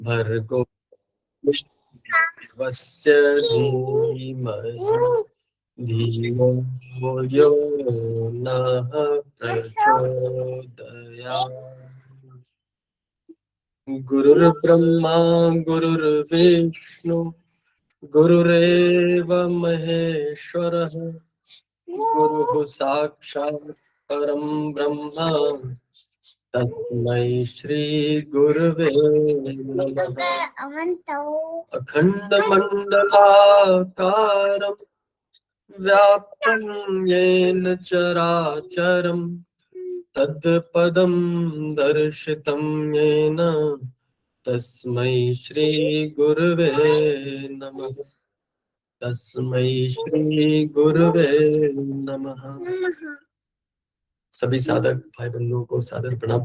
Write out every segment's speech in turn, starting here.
भर्गो देवस्य धीमहि धियो यो नः प्रचोदयात्। गुरुर्ब्रह्मा गुरुर्विष्णु गुरुरेव महेश्वरः गुरुः साक्षात् परं ब्रह्म तस्मै श्री गुरुवे नमः। अखण्डमण्डलाकारं व्याप्तं येन चराचरं तत्पदं दर्शितं येन तस्मै श्री गुरुवे नमः। तस्मै श्री गुरुवे नमः। सभी साधक भाई बंधुओं को सादर प्रणाम।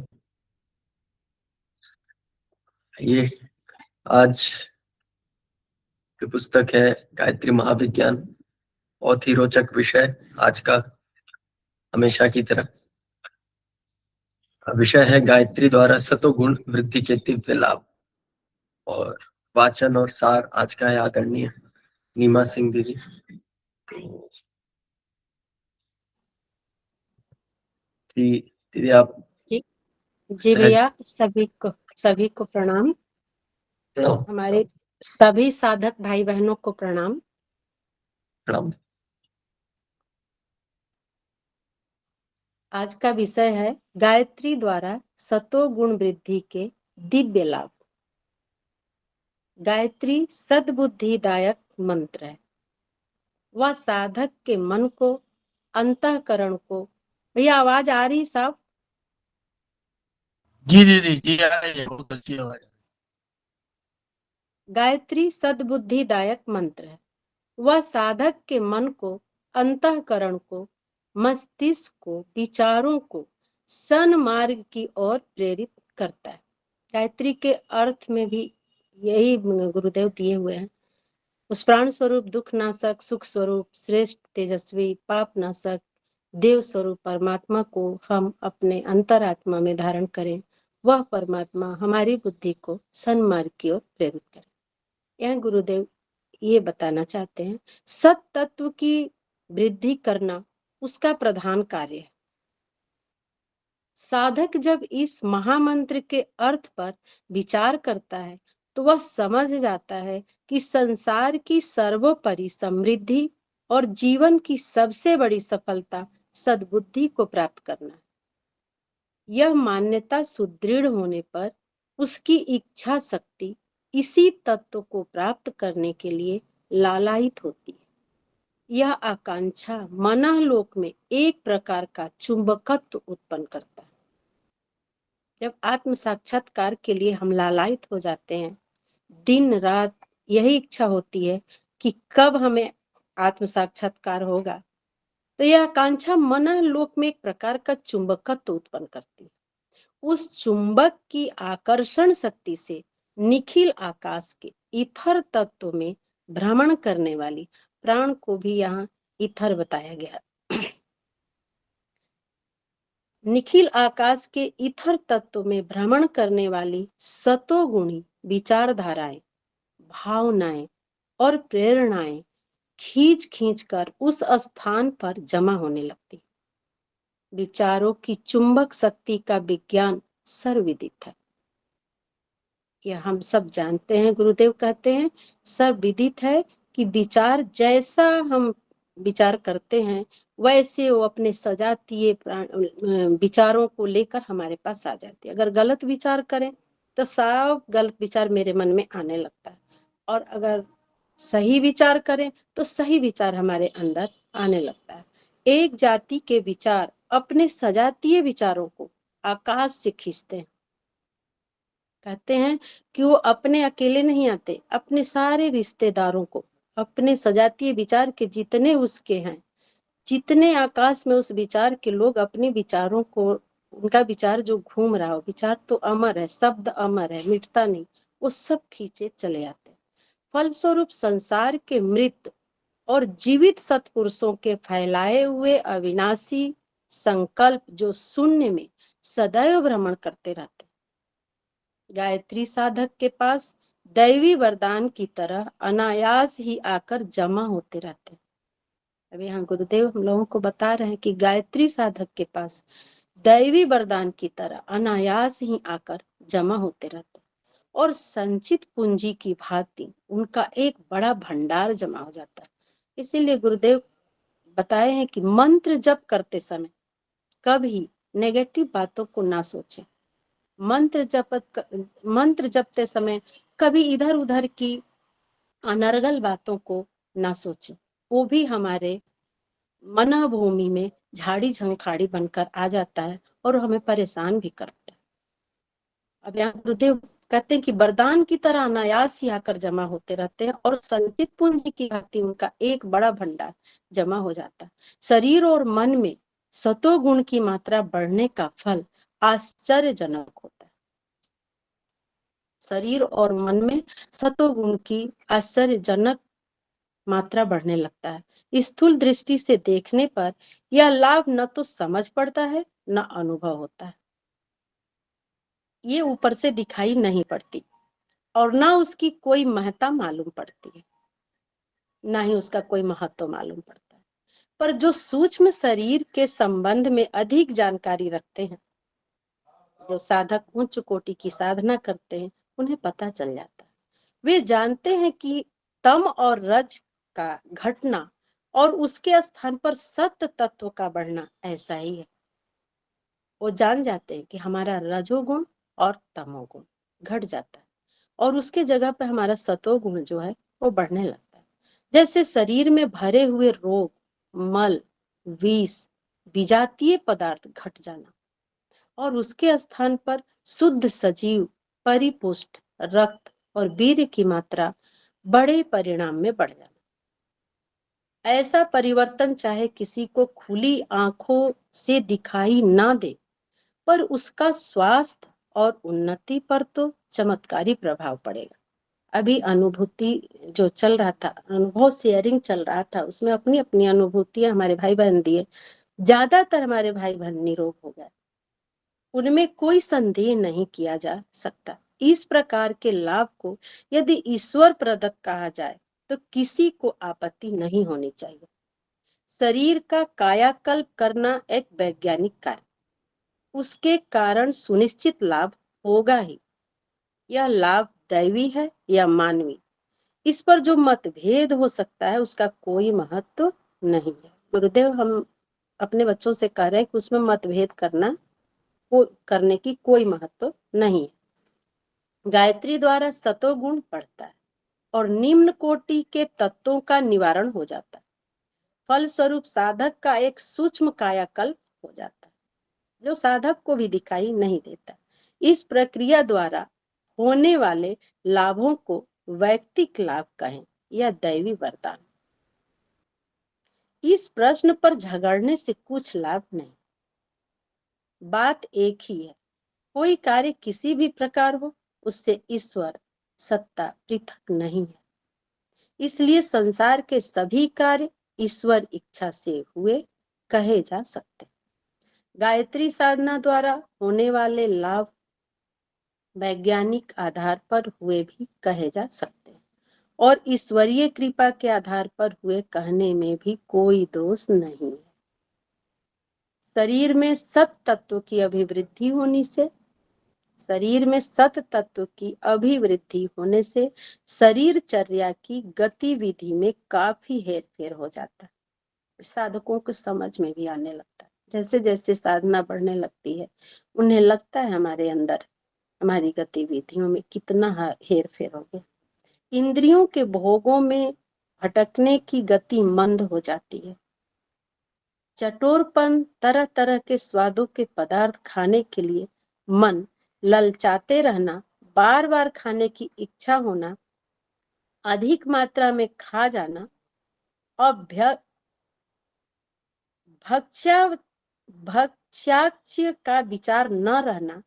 ये आज की पुस्तक है गायत्री महाविज्ञान। बहुत ही रोचक विषय आज का, हमेशा की तरह। विषय है गायत्री द्वारा सतोगुण वृद्धि के दिव्य लाभ। और वाचन और सार आज का है आदरणीय नीमा सिंह दीदी। दीदी आप जी भैया, सभी को प्रणाम। हमारे सभी साधक भाई बहनों को प्रणाम। आज का विषय है गायत्री द्वारा सतोगुण वृद्धि के दिव्य लाभ। गायत्री सद्बुद्धिदायक मंत्र है। वह साधक के मन को, अंतःकरण को। भैया आवाज आ रही साहब? जी दीदी जी आ रही है, बहुत अच्छी आवाज। गायत्री सद्बुद्धिदायक मंत्र है। वह साधक के मन को, अंतःकरण को, मस्तिष्क को, विचारों को सन्मार्ग की ओर प्रेरित करता है। गायत्री के अर्थ में भी यही गुरुदेव दिए हुए हैं। उस प्राण स्वरूप, दुख नाशक, सुख स्वरूप, श्रेष्ठ, तेजस्वी, पाप नाशक, देव स्वरूप परमात्मा को हम अपने अंतरात्मा में धारण करें। वह परमात्मा हमारी बुद्धि को सन्मार्ग की ओर प्रेरित करे। यह गुरुदेव ये बताना चाहते हैं, सत तत्व की वृद्धि करना उसका प्रधान कार्य है। साधक जब इस महामंत्र के अर्थ पर विचार करता है तो वह समझ जाता है कि संसार की सर्वोपरि समृद्धि और जीवन की सबसे बड़ी सफलता सद्बुद्धि को प्राप्त करना है। यह मान्यता सुदृढ़ होने पर उसकी इच्छा शक्ति इसी तत्व को प्राप्त करने के लिए लालायित होती है। यह आकांक्षा मनोलोक में एक प्रकार का चुंबकत्व उत्पन्न करता है। जब आत्म साक्षात्कार के लिए हम लालायित हो जाते हैं, दिन रात यही इच्छा होती है कि कब हमें आत्म साक्षात्कार होगा, तो यह आकांक्षा मनोलोक में एक प्रकार का चुंबकत्व उत्पन्न करती है। उस चुंबक की आकर्षण शक्ति से निखिल आकाश के ईथर तत्व में भ्रमण करने वाली प्राण को भी यहाँ ईथर बताया गया। निखिल आकाश के ईथर तत्व में भ्रमण करने वाली सतोगुणी विचारधाराएं, भावनाएं और प्रेरणाएं खींच खींच कर उस स्थान पर जमा होने लगती। विचारों की चुंबक शक्ति का विज्ञान सर्वविदित है। यह हम सब जानते हैं। गुरुदेव कहते हैं सर्वविदित है कि विचार जैसा हम विचार करते हैं वैसे वो अपने सजातीय विचारों को लेकर हमारे पास आ जाते हैं। अगर गलत विचार करें तो सब गलत विचार मेरे मन में आने लगता है, और अगर सही विचार करें तो सही विचार हमारे अंदर आने लगता है। एक जाति के विचार अपने सजातीय विचारों को आकाश से खींचते हैं। कहते हैं कि वो अपने अकेले नहीं आते, अपने सारे रिश्तेदारों को, अपने सजातीय विचार के जितने उसके हैं, जितने आकाश में उस विचार के लोग अपने विचारों को, उनका विचार जो घूम रहा हो, विचार तो अमर है, शब्द अमर है, मिटता नहीं, वो सब खींचे चले आते। फलस्वरूप संसार के मृत और जीवित सत्पुरुषों के फैलाए हुए अविनाशी संकल्प जो शून्य में सदैव भ्रमण करते रहते, गायत्री साधक के पास दैवी वरदान की तरह अनायास ही आकर जमा होते रहते हैं। अभी यहाँ गुरुदेव हम लोगों को बता रहे हैं कि गायत्री साधक के पास दैवी वरदान की तरह अनायास ही आकर जमा होते रहते हैं और संचित पूंजी की भांति उनका एक बड़ा भंडार जमा हो जाता है। इसीलिए गुरुदेव बताए हैं कि मंत्र जप करते समय कभी नेगेटिव बातों को ना सोचें। मंत्र जपते समय कभी इधर उधर की अनर्गल बातों को ना सोचें। वो भी हमारे मन भूमि में झाड़ी झंखाड़ी बनकर आ जाता है और हमें परेशान भी करता है। अब यहाँ गुरुदेव कहते हैं कि वरदान की तरह अनायास ही आकर जमा होते रहते हैं और संचित पूंजी की भांति उनका एक बड़ा भंडार जमा हो जाता है। शरीर और मन में सतोगुण की मात्रा बढ़ने का फल आश्चर्यजनक होता है। शरीर और मन में सतोगुण की आश्चर्यजनक मात्रा बढ़ने लगता है। स्थूल दृष्टि से देखने पर यह लाभ न तो समझ पड़ता है न अनुभव होता है। ये ऊपर से दिखाई नहीं पड़ती और ना उसकी कोई महत्ता मालूम पड़ती है, ना ही उसका कोई महत्व मालूम पड़ता है। पर जो सूक्ष्म शरीर के संबंध में अधिक जानकारी रखते हैं, जो साधक उच्च कोटि की साधना करते हैं, उन्हें पता चल जाता है। वे जानते हैं कि तम और रज का घटना और उसके स्थान पर सत्य तत्व का बढ़ना ऐसा ही है। वो जान जाते हैं कि हमारा रजोगुण और तमोगुण घट जाता है और उसके जगह पे हमारा सतोगुण जो है वो बढ़ने लगता है। जैसे शरीर में भरे हुए रोग, मल, विष, विजातीय पदार्थ घट जाना और उसके स्थान पर शुद्ध सजीव, परिपुष्ट रक्त और वीर्य की मात्रा बड़े परिणाम में बढ़ जाना। ऐसा परिवर्तन चाहे किसी को खुली आंखों से दिखाई ना दे, पर उसका स्वास्थ्य और उन्नति पर तो चमत्कारी प्रभाव पड़ेगा। अभी अनुभूति जो चल रहा था, अनुभव शेयरिंग चल रहा था, उसमें अपनी अपनी अनुभूतियां हमारे भाई बहन दिए। ज्यादातर हमारे भाई बहन निरोग हो गए, उनमें कोई संदेह नहीं किया जा सकता। इस प्रकार के लाभ को यदि ईश्वर प्रदत्त कहा जाए तो किसी को आपत्ति नहीं होनी चाहिए। शरीर का कायाकल्प करना एक वैज्ञानिक कार्य, उसके कारण सुनिश्चित लाभ होगा ही। यह लाभ दैवी है या मानवी, इस पर जो मतभेद हो सकता है उसका कोई महत्व नहीं है। गुरुदेव हम अपने बच्चों से कह रहे हैं कि उसमें मतभेद करने की कोई महत्व नहीं है। गायत्री द्वारा सतोगुण बढ़ता है और निम्न कोटि के तत्वों का निवारण हो जाता है। फलस्वरूप साधक का एक सूक्ष्म कायाकल्प हो जाता है जो साधक को भी दिखाई नहीं देता। इस प्रक्रिया द्वारा होने वाले लाभों को वैयक्तिक लाभ कहें या दैवी वरदान, इस प्रश्न पर झगड़ने से कुछ लाभ नहीं। बात एक ही है, कोई कार्य किसी भी प्रकार हो, उससे ईश्वर सत्ता पृथक नहीं है। इसलिए संसार के सभी कार्य ईश्वर इच्छा से हुए कहे जा सकते। गायत्री साधना द्वारा होने वाले लाभ वैज्ञानिक आधार पर हुए भी कहे जा सकते हैं और ईश्वरीय कृपा के आधार पर हुए कहने में भी कोई दोष नहीं है। शरीर में सत तत्व की अभिवृद्धि होने से शरीर चर्या की गतिविधि में काफी हेरफेर हो जाता है। साधकों को समझ में भी आने लगता है। जैसे जैसे साधना बढ़ने लगती है, उन्हें लगता है हमारे अंदर, हमारी गतिविधियों में कितना हेर फेर हो गया। इंद्रियों के भोगों में भटकने की गति मंद हो जाती है। चटोरपन, तरह तरह के स्वादों के पदार्थ खाने के लिए मन ललचाते रहना, बार बार खाने की इच्छा होना, अधिक मात्रा में खा जाना और भक्ष्याच्य का विचार न रहना,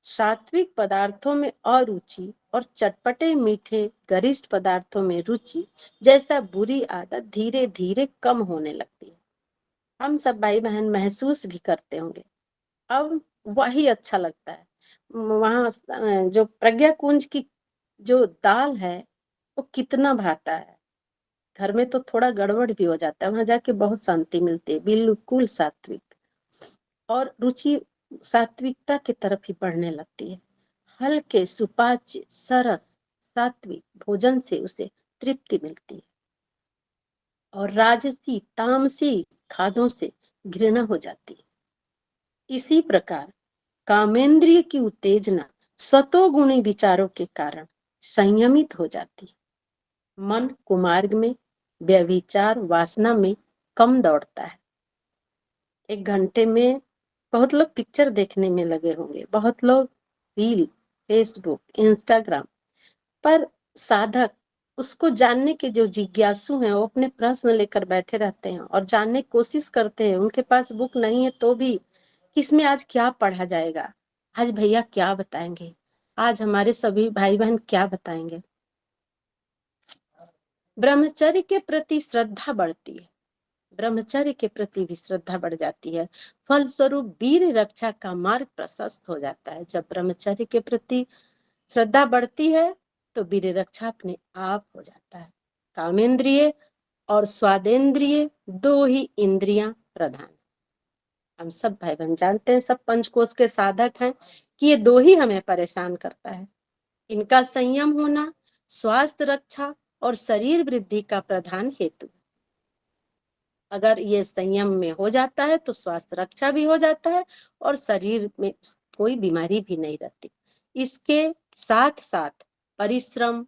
सात्विक पदार्थों में अरुचि और चटपटे मीठे गरिष्ठ पदार्थों में रुचि जैसा बुरी आदत धीरे धीरे कम होने लगती है। हम सब भाई बहन महसूस भी करते होंगे, अब वही अच्छा लगता है। वहां जो प्रज्ञा कुंज की जो दाल है वो कितना भाता है। घर में तो थोड़ा गड़बड़ भी हो जाता है, वहां जाके बहुत शांति मिलती है, बिल्कुल सात्विक, और रुचि सात्विकता की तरफ ही बढ़ने लगती है। हल्के सुपाच्य सरस सात्विक भोजन से उसे तृप्ति मिलती है और राजसी तामसी खादों से घृणा हो जाती है। इसी प्रकार कामेंद्रिय की उत्तेजना सतोगुणी विचारों के कारण संयमित हो जाती है। मन कुमार्ग में व्यभिचार वासना में कम दौड़ता है। 1 घंटे में बहुत लोग पिक्चर देखने में लगे होंगे, बहुत लोग रील, फेसबुक, इंस्टाग्राम पर। साधक उसको जानने के जो जिज्ञासु हैं वो अपने प्रश्न लेकर बैठे रहते हैं और जानने की कोशिश करते हैं। उनके पास बुक नहीं है तो भी किसमें आज क्या पढ़ा जाएगा, आज भैया क्या बताएंगे, आज हमारे सभी भाई बहन क्या बताएंगे। ब्रह्मचर्य के प्रति श्रद्धा बढ़ती है, ब्रह्मचर्य के प्रति भी श्रद्धा बढ़ जाती है। फलस्वरूप वीर रक्षा का मार्ग प्रशस्त हो जाता है। जब ब्रह्मचर्य के प्रति श्रद्धा बढ़ती है तो वीर रक्षा अपने आप हो जाता है। कामेंद्रिय और स्वादेंद्रिय दो ही इंद्रियां प्रधान। हम सब भाई बहन जानते हैं, सब पंचकोश के साधक हैं कि ये दो ही हमें परेशान करता है। इनका संयम होना स्वास्थ्य रक्षा और शरीर वृद्धि का प्रधान हेतु। अगर ये संयम में हो जाता है तो स्वास्थ्य रक्षा भी हो जाता है और शरीर में कोई बीमारी भी नहीं रहती। इसके साथ साथ परिश्रम,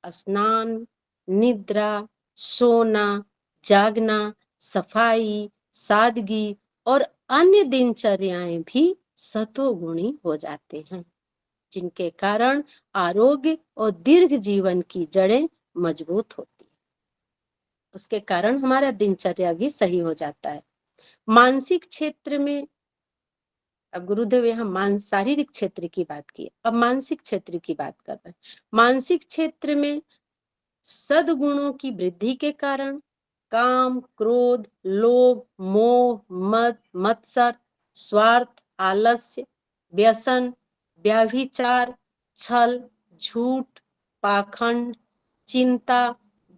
स्नान, निद्रा, सोना, जागना, सफाई, सादगी और अन्य दिनचर्याएं भी सतोगुणी हो जाते हैं, जिनके कारण आरोग्य और दीर्घ जीवन की जड़ें मजबूत होती है। उसके कारण हमारा दिनचर्या भी सही हो जाता है। मानसिक क्षेत्र में, अब गुरुदेव यहाँ शारीरिक क्षेत्र की बात की, अब मानसिक क्षेत्र की बात कर रहे हैं। मानसिक क्षेत्र में सद्गुणों की वृद्धि के कारण काम, क्रोध, लोभ, मोह, मद, मत्सर, स्वार्थ, आलस्य, व्यसन, व्याभिचार, छल, झूठ, पाखंड, चिंता,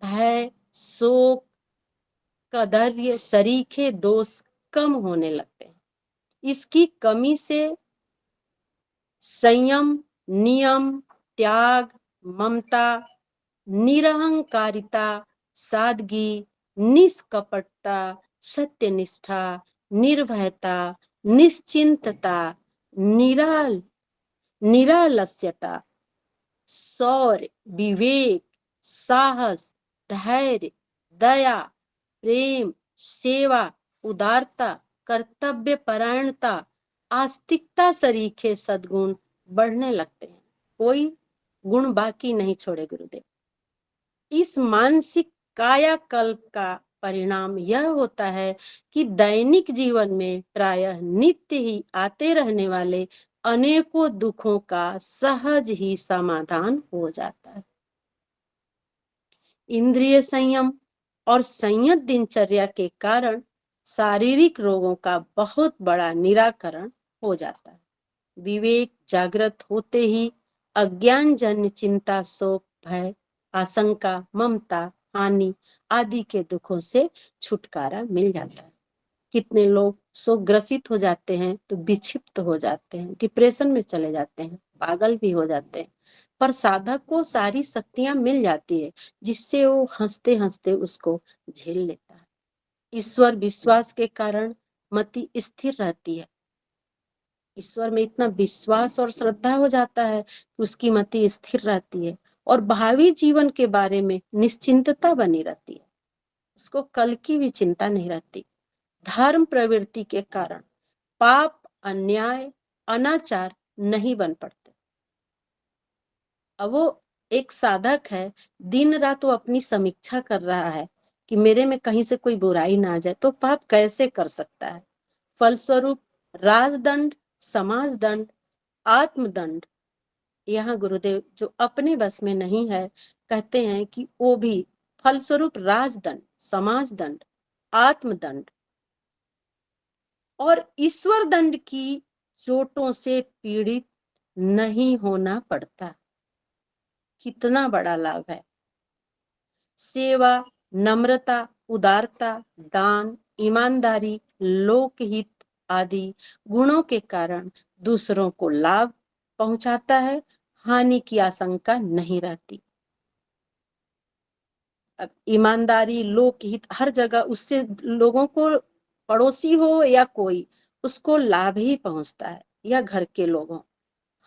भय, शोक, कदर्य, सरीखे दोष कम होने लगते हैं। इसकी कमी से संयम, नियम, त्याग, ममता, निरहंकारिता, सादगी, निष्कपटता, सत्यनिष्ठा, निर्भयता, निश्चिंतता, निरालस्यता, शौर्य, विवेक, साहस, धैर्य, दया, प्रेम, सेवा, उदारता, कर्तव्य परायणता, आस्तिकता सरीखे सद्गुण बढ़ने लगते हैं। कोई गुण बाकी नहीं छोड़े गुरुदेव। इस मानसिक कायाकल्प का परिणाम यह होता है कि दैनिक जीवन में प्रायः नित्य ही आते रहने वाले अनेकों दुखों का सहज ही समाधान हो जाता है। इंद्रिय संयम और संयत दिनचर्या के कारण शारीरिक रोगों का बहुत बड़ा निराकरण हो जाता है। विवेक जागृत होते ही अज्ञान जन्य चिंता, शोक, भय, आशंका, ममता, हानि आदि के दुखों से छुटकारा मिल जाता है। कितने लोग शोकग्रसित हो जाते हैं तो विक्षिप्त हो जाते हैं, डिप्रेशन में चले जाते हैं, पागल भी हो जाते हैं, पर साधक को सारी शक्तियां मिल जाती है जिससे वो हंसते हंसते उसको झेल लेता है। ईश्वर विश्वास के कारण मति स्थिर रहती है। ईश्वर में इतना विश्वास और श्रद्धा हो जाता है कि उसकी मति स्थिर रहती है और भावी जीवन के बारे में निश्चिंतता बनी रहती है। उसको कल की भी चिंता नहीं रहती। धर्म प्रवृत्ति के कारण पाप, अन्याय, अनाचार नहीं बन पड़ते। अब वो एक साधक है, दिन रात वो अपनी समीक्षा कर रहा है कि मेरे में कहीं से कोई बुराई ना आ जाए, तो पाप कैसे कर सकता है। फलस्वरूप राजदंड, समाज दंड, आत्मदंड, यहाँ गुरुदेव जो अपने बस में नहीं है कहते हैं कि वो भी फलस्वरूप राजदंड, समाज दंड, आत्मदंड और ईश्वर दंड की चोटों से पीड़ित नहीं होना पड़ता। कितना बड़ा लाभ है। सेवा, नम्रता, उदारता, दान, ईमानदारी, लोकहित आदि गुणों के कारण दूसरों को लाभ पहुंचाता है, हानि की आशंका नहीं रहती। अब ईमानदारी, लोकहित, हर जगह उससे लोगों को, पड़ोसी हो या कोई, उसको लाभ ही पहुंचता है, या घर के लोगों,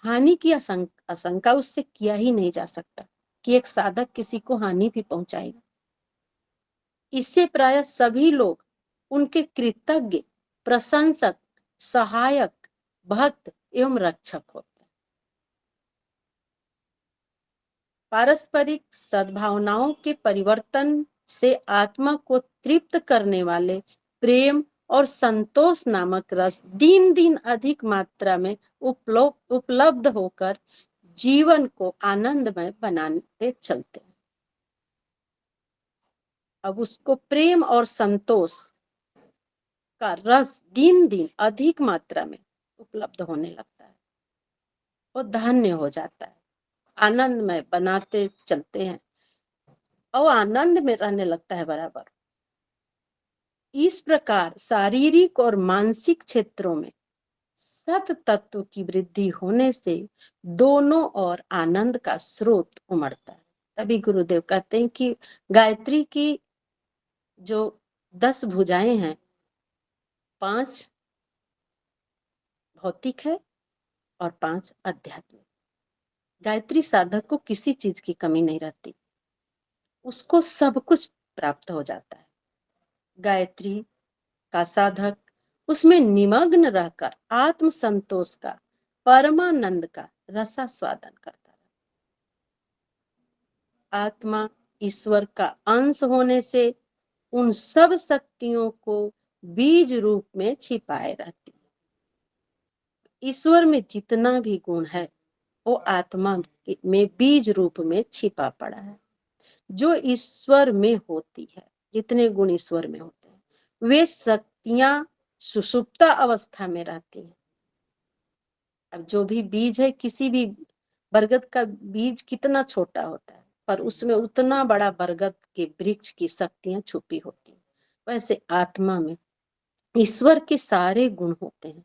हानि की आशंका उससे किया ही नहीं जा सकता कि एक साधक किसी को हानि भी पहुंचाएगा। इससे प्राय सभी लोग उनके कृतज्ञ, प्रशंसक, सहायक, भक्त एवं रक्षक होते हैं। पारस्परिक सद्भावनाओं के परिवर्तन से आत्मा को तृप्त करने वाले प्रेम और संतोष नामक रस दिन दिन अधिक मात्रा में उपलब्ध होकर जीवन को आनंदमय बनाते चलते हैं। अब उसको प्रेम और संतोष का रस दिन दिन अधिक मात्रा में उपलब्ध होने लगता है, वो धन्य हो जाता है, आनंदमय बनाते चलते हैं और आनंद में रहने लगता है बराबर। इस प्रकार शारीरिक और मानसिक क्षेत्रों में सत तत्व की वृद्धि होने से दोनों ओर आनंद का स्रोत उमड़ता है। तभी गुरुदेव कहते हैं कि गायत्री की जो 10 भुजाएं हैं, 5 भौतिक है और 5 आध्यात्मिक। गायत्री साधक को किसी चीज की कमी नहीं रहती, उसको सब कुछ प्राप्त हो जाता है। गायत्री का साधक उसमें निमग्न रहकर आत्म संतोष का, परमानंद का रसास्वादन करता है। आत्मा ईश्वर का अंश होने से उन सब शक्तियों को बीज रूप में छिपाए रहती है। ईश्वर में जितना भी गुण है वो आत्मा में बीज रूप में छिपा पड़ा है। जो ईश्वर में होती है, जितने गुण ईश्वर में होते हैं, वे शक्तियां सुषुप्त अवस्था में रहती हैं। अब जो भी बीज है, किसी भी बरगद का बीज कितना छोटा होता है, पर उसमें उतना बड़ा बरगद के वृक्ष की शक्तियां छुपी होती हैं। वैसे आत्मा में ईश्वर के सारे गुण होते हैं,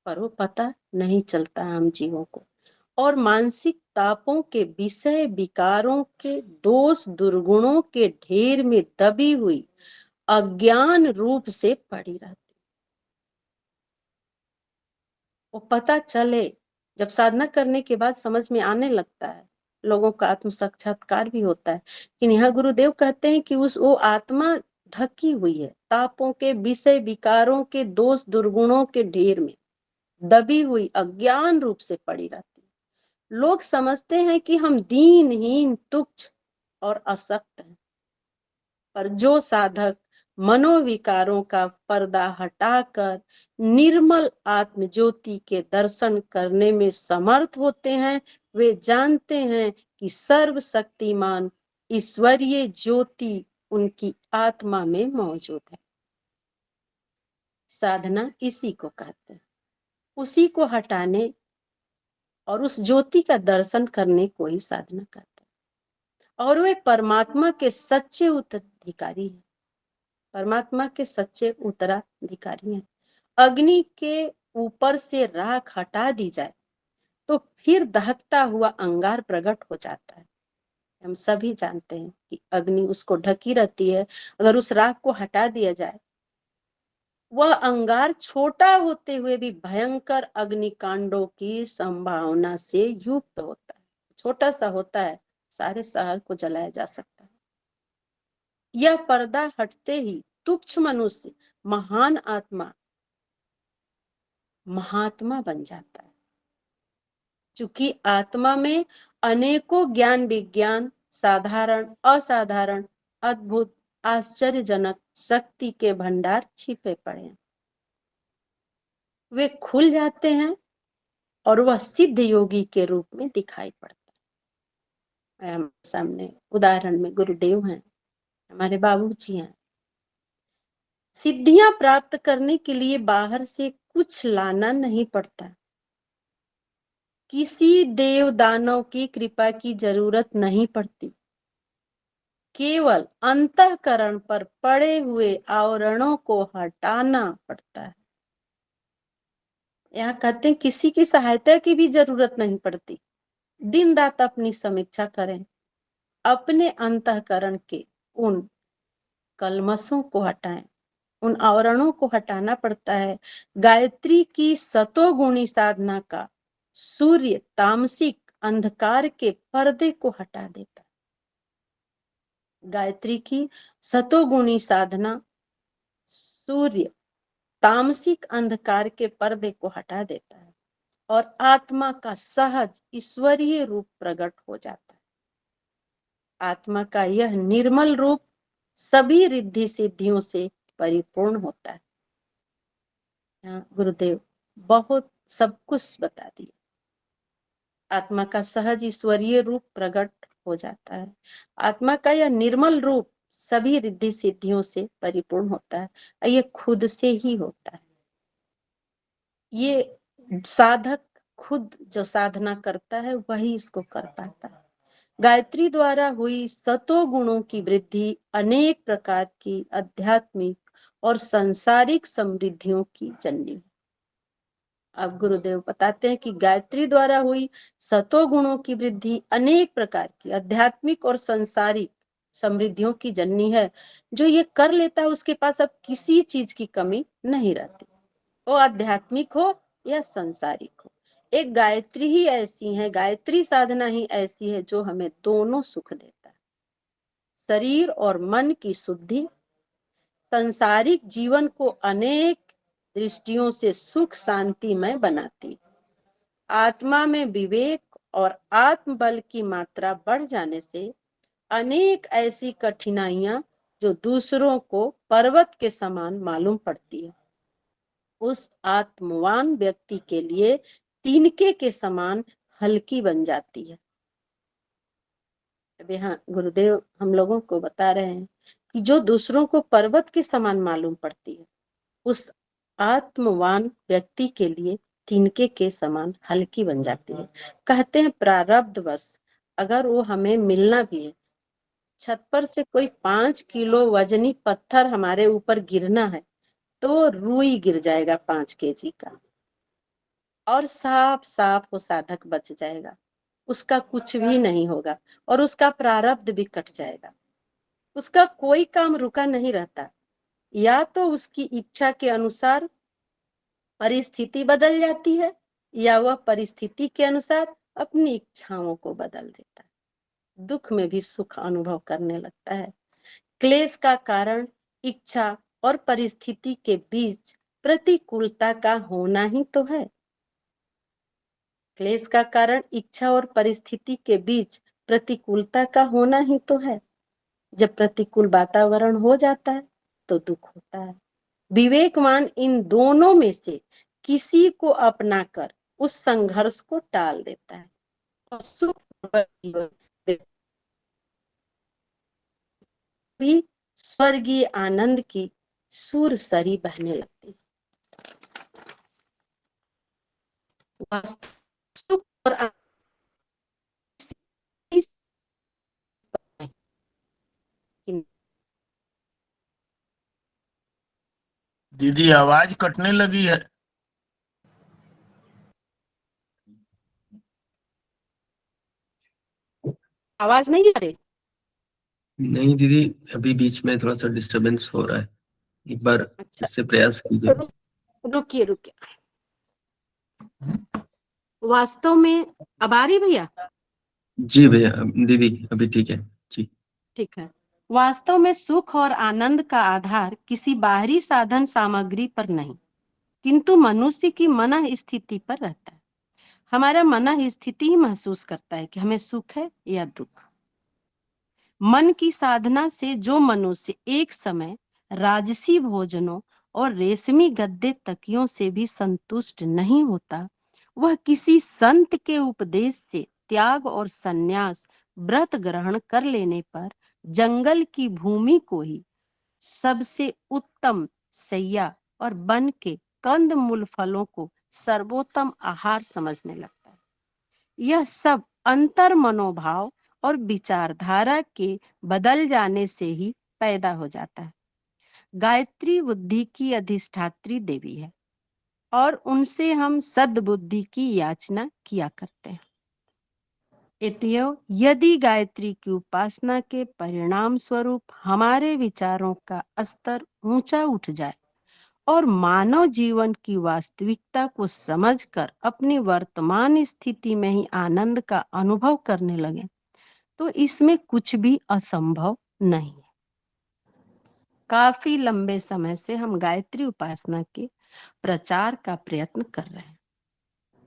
पर वो पता नहीं चलता हम जीवों को, और मानसिक तापों के विषय विकारों के दोष दुर्गुणों के ढेर में दबी हुई अज्ञान रूप से पड़ी रहती। वो पता चले, जब साधना करने के बाद समझ में आने लगता है, लोगों का आत्म साक्षात्कार भी होता है। कि यहाँ गुरुदेव कहते हैं कि वो आत्मा ढकी हुई है तापों के विषय विकारों के दोष दुर्गुणों के ढेर में दबी हुई अज्ञान रूप से पड़ी रहती है। लोग समझते हैं कि हम दीनहीन, तुच्छ और अशक्त हैं, पर जो साधक मनोविकारों का पर्दा हटाकर निर्मल आत्म ज्योति के दर्शन करने में समर्थ होते हैं, वे जानते हैं कि सर्वशक्तिमान ईश्वरीय ज्योति उनकी आत्मा में मौजूद है। साधना इसी को कहते हैं, उसी को हटाने और उस ज्योति का दर्शन करने को ही साधना करते हैं। और वे परमात्मा के सच्चे उत्तराधिकारी हैं, परमात्मा के सच्चे उत्तराधिकारी हैं। अग्नि के ऊपर से राख हटा दी जाए तो फिर दहकता हुआ अंगार प्रकट हो जाता है। हम सभी जानते हैं कि अग्नि उसको ढकी रहती है, अगर उस राख को हटा दिया जाए, वह अंगार छोटा होते हुए भी भयंकर अग्निकांडों की संभावना से युक्त होता है। छोटा सा होता है, सारे शहर को जलाया जा सकता है। यह पर्दा हटते ही तुच्छ मनुष्य महान आत्मा महात्मा बन जाता है। चूंकि आत्मा में अनेकों ज्ञान विज्ञान, साधारण असाधारण, अद्भुत आश्चर्यजनक शक्ति के भंडार छिपे पड़े हैं। वे खुल जाते हैं और वह सिद्ध योगी के रूप में दिखाई पड़ता है। हमारे सामने उदाहरण में गुरुदेव हैं, हमारे बाबूजी हैं। सिद्धियां प्राप्त करने के लिए बाहर से कुछ लाना नहीं पड़ता, किसी देव दानव की कृपा की जरूरत नहीं पड़ती, केवल अंतःकरण पर पड़े हुए आवरणों को हटाना पड़ता है। यहाँ कहते हैं किसी की सहायता की भी जरूरत नहीं पड़ती। दिन रात अपनी समीक्षा करें, अपने अंतःकरण के उन कलमशों को हटाएं, उन आवरणों को हटाना पड़ता है। गायत्री की सतोगुणी साधना का सूर्य तामसिक अंधकार के पर्दे को हटा देता है। गायत्री की सतोगुणी साधना सूर्य तामसिक अंधकार के पर्दे को हटा देता है और आत्मा का सहज ईश्वरीय रूप प्रकट हो जाता है। आत्मा का यह निर्मल रूप सभी रिद्धि सिद्धियों से परिपूर्ण होता है। गुरुदेव बहुत सब कुछ बता दिया। आत्मा का सहज ईश्वरीय रूप प्रकट हो जाता है। आत्मा का यह निर्मल रूप सभी रिद्धि सिद्धियों से परिपूर्ण होता है। ये खुद से ही होता है। ये साधक खुद जो साधना करता है वही इसको कर पाता है। गायत्री द्वारा हुई सतो गुणों की वृद्धि अनेक प्रकार की आध्यात्मिक और सांसारिक समृद्धियों की जननी है। अब गुरुदेव बताते हैं कि गायत्री द्वारा हुई सतो गुणों की वृद्धि अनेक प्रकार की आध्यात्मिक और सांसारिक समृद्धियों की जननी है। जो ये कर लेता है उसके पास अब किसी चीज की कमी नहीं रहती, वो आध्यात्मिक हो या सांसारिक हो। एक गायत्री ही ऐसी है, गायत्री साधना ही ऐसी है जो हमें दोनों सुख देता है, शरीर और मन की शुद्धि, सांसारिक जीवन को अनेक दृष्टियों से सुख शांतिमय बनाती, आत्मा में विवेक और आत्मबल की मात्रा बढ़ जाने से अनेक ऐसी कठिनाइयां जो दूसरों को पर्वत के समान मालूम पड़ती है, उस आत्मवान व्यक्ति के लिए तिनके के समान हल्की बन जाती है। अब यहाँ गुरुदेव हम लोगों को बता रहे हैं कि जो दूसरों को पर्वत के समान मालूम पड़ती है, उस आत्मवान व्यक्ति के लिए तिनके के समान हल्की बन जाती है। कहते हैं प्रारब्धवश अगर वो हमें मिलना भी है, छत पर से कोई 5 किलो वजनी पत्थर हमारे ऊपर गिरना है तो रुई गिर जाएगा 5 केजी का, और साफ साफ वो साधक बच जाएगा, उसका कुछ भी नहीं होगा और उसका प्रारब्ध भी कट जाएगा। उसका कोई काम रुका नहीं रहता, या तो उसकी इच्छा के अनुसार परिस्थिति बदल जाती है या वह परिस्थिति के अनुसार अपनी इच्छाओं को बदल देता है, दुख में भी सुख अनुभव करने लगता है। क्लेश का कारण इच्छा और परिस्थिति के बीच प्रतिकूलता का होना ही तो है। क्लेश का कारण इच्छा और परिस्थिति के बीच प्रतिकूलता का होना ही तो है। जब प्रतिकूल वातावरण हो जाता है तो दुख होता है। विवेकवान इन दोनों में से किसी को अपनाकर उस संघर्ष को टाल देता है और सुखपूर्वक जीवन भी स्वर्गीय आनंद की सुरसरी बहने लगती है। सुख और दीदी आवाज कटने लगी है। आवाज नहीं आ रही? नहीं दीदी, अभी बीच में थोड़ा सा डिस्टरबेंस हो रहा है, एक बार अच्छा इससे प्रयास कीजिए। रुकिए रुकिए, वास्तव में अब आ रही भैया? जी भैया, दीदी अभी ठीक है जी। ठीक है। वास्तव में सुख और आनंद का आधार किसी बाहरी साधन सामग्री पर नहीं, किंतु मनुष्य की मन स्थिति पर रहता है। हमारा मन स्थिति ही महसूस करता है कि हमें सुख है या दुख। मन की साधना से जो मनुष्य एक समय राजसी भोजनों और रेशमी गद्दे तकियों से भी संतुष्ट नहीं होता, वह किसी संत के उपदेश से त्याग और संन्यास व्रत ग्रहण कर लेने पर जंगल की भूमि को ही सबसे उत्तम सैया और वन के कंद मूल फलों को सर्वोत्तम आहार समझने लगता है। यह सब अंतर मनोभाव और विचारधारा के बदल जाने से ही पैदा हो जाता है। गायत्री बुद्धि की अधिष्ठात्री देवी है और उनसे हम सद्बुद्धि की याचना किया करते हैं। अतएव यदि गायत्री की उपासना के परिणाम स्वरूप हमारे विचारों का स्तर ऊंचा उठ जाए और मानव जीवन की वास्तविकता को समझकर अपनी वर्तमान स्थिति में ही आनंद का अनुभव करने लगे, तो इसमें कुछ भी असंभव नहीं है। काफी लंबे समय से हम गायत्री उपासना के प्रचार का प्रयत्न कर रहे हैं,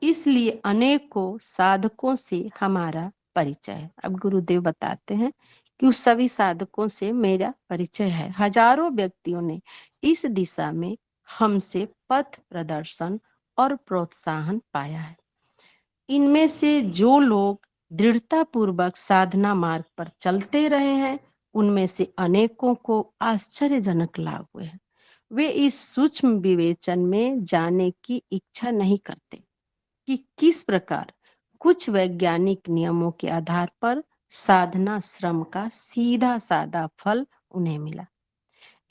इसलिए अनेकों साधकों से हमारा परिचय है। अब गुरुदेव बताते हैं कि उस सभी साधकों से मेरा परिचय है। हजारों व्यक्तियों ने इस दिशा में हमसे पथ प्रदर्शन और प्रोत्साहन पाया है। इनमें से जो लोग दृढ़ता पूर्वक साधना मार्ग पर चलते रहे हैं, उनमें से अनेकों को आश्चर्यजनक लाभ हुए हैं। वे इस सूक्ष्म विवेचन में जाने की इच्छा नहीं करते कि किस प्रकार कुछ वैज्ञानिक नियमों के आधार पर साधना श्रम का सीधा साधा फल उन्हें मिला।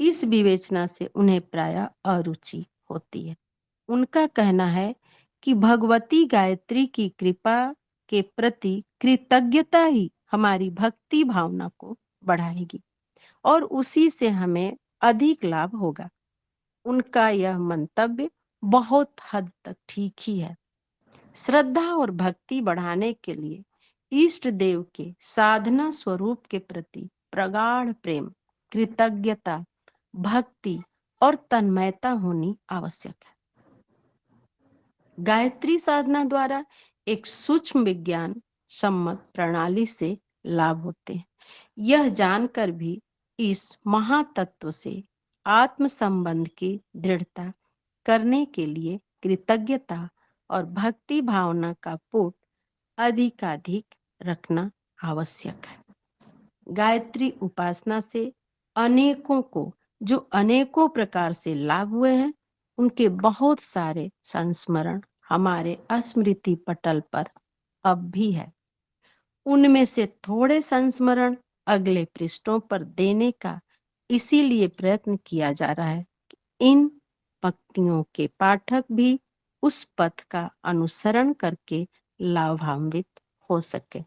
इस विवेचना से उन्हें प्रायः अरुचि होती है। उनका कहना है कि भगवती गायत्री की कृपा के प्रति कृतज्ञता ही हमारी भक्ति भावना को बढ़ाएगी और उसी से हमें अधिक लाभ होगा। उनका यह मंतव्य बहुत हद तक ठीक ही है। श्रद्धा और भक्ति बढ़ाने के लिए इष्ट देव के साधना स्वरूप के प्रति प्रगाढ़ प्रेम, कृतज्ञता, भक्ति और तन्मयता होनी आवश्यक है। गायत्री साधना द्वारा एक सूक्ष्म विज्ञान सम्मत प्रणाली से लाभ होते हैं। यह जानकर भी इस महातत्व से आत्म संबंध की दृढ़ता करने के लिए कृतज्ञता और भक्ति भावना का पुट अधिकाधिक रखना आवश्यक है। गायत्री उपासना से अनेकों को जो अनेकों प्रकार से लाभ हुए हैं, उनके बहुत सारे संस्मरण हमारे स्मृति पटल पर अब भी है। उनमें से थोड़े संस्मरण अगले पृष्ठों पर देने का इसीलिए प्रयत्न किया जा रहा है कि इन पंक्तियों के पाठक भी उस पथ का अनुसरण करके लाभान्वित हो सके।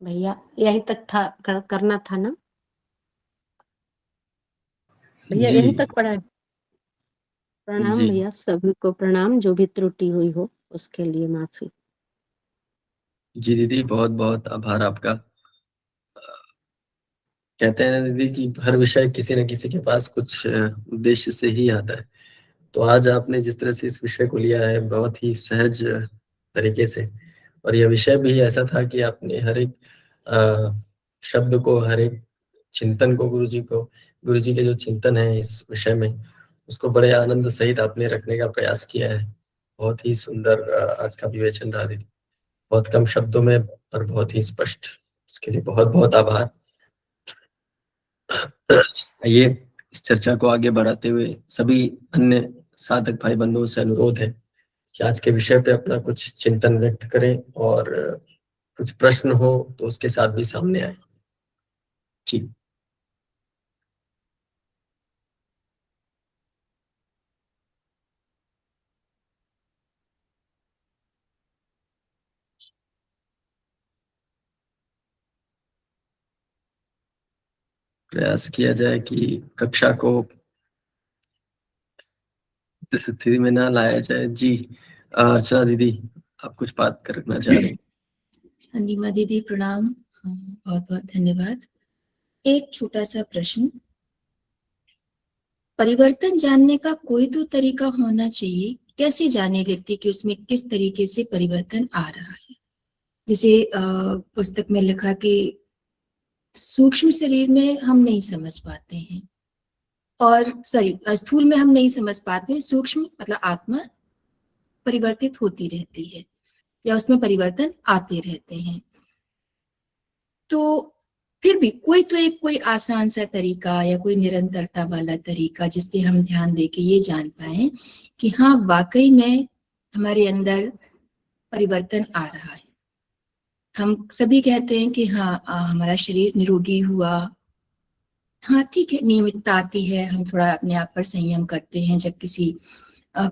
भैया यहीं तक था, करना था ना भैया? जी यहीं तक पढ़ा। प्रणाम जी भैया, सभी को प्रणाम। जो भी त्रुटि हुई हो उसके लिए माफी। जी दीदी, बहुत बहुत आभार आपका। कहते हैं ना दीदी कि हर विषय किसी न किसी के पास कुछ उद्देश्य से ही आता है। तो आज आपने जिस तरह से इस विषय को लिया है बहुत ही सहज तरीके से, और यह विषय भी ऐसा था कि आपने हर एक शब्द को, हर एक चिंतन को, गुरु जी के जो चिंतन है इस विषय में, उसको बड़े आनंद सहित आपने रखने का प्रयास किया है। बहुत ही सुंदर आज का विवेचन रहा दीदी, बहुत कम शब्दों में और बहुत ही स्पष्ट। इसके लिए बहुत बहुत आभार। ये इस चर्चा को आगे बढ़ाते हुए सभी अन्य साधक भाई बंधुओं से अनुरोध है कि आज के विषय पे अपना कुछ चिंतन व्यक्त करें, और कुछ प्रश्न हो तो उसके साथ भी सामने आए। जी प्रयास किया जाए कि कक्षा को इस स्थिति में ना लाया जाए। जी अर्चना दीदी, आप कुछ बात करना चाह रही? हाँ जी माँ दीदी, प्रणाम। बहुत बहुत धन्यवाद। एक छोटा सा प्रश्न, परिवर्तन जानने का कोई तो तरीका होना चाहिए। कैसे जाने व्यक्ति कि उसमें किस तरीके से परिवर्तन आ रहा है? जैसे पुस्तक में लिखा कि सूक्ष्म शरीर में हम नहीं समझ पाते हैं, और स्थूल में हम नहीं समझ पाते। सूक्ष्म मतलब आत्मा परिवर्तित होती रहती है या उसमें परिवर्तन आते रहते हैं। तो फिर भी कोई आसान सा तरीका या कोई निरंतरता वाला तरीका जिससे हम ध्यान देके ये जान पाए कि हाँ वाकई में हमारे अंदर परिवर्तन आ रहा है। हम सभी कहते हैं कि हाँ हमारा शरीर निरोगी हुआ, हाँ ठीक है, नियमितता आती है, हम थोड़ा अपने आप पर संयम करते हैं जब किसी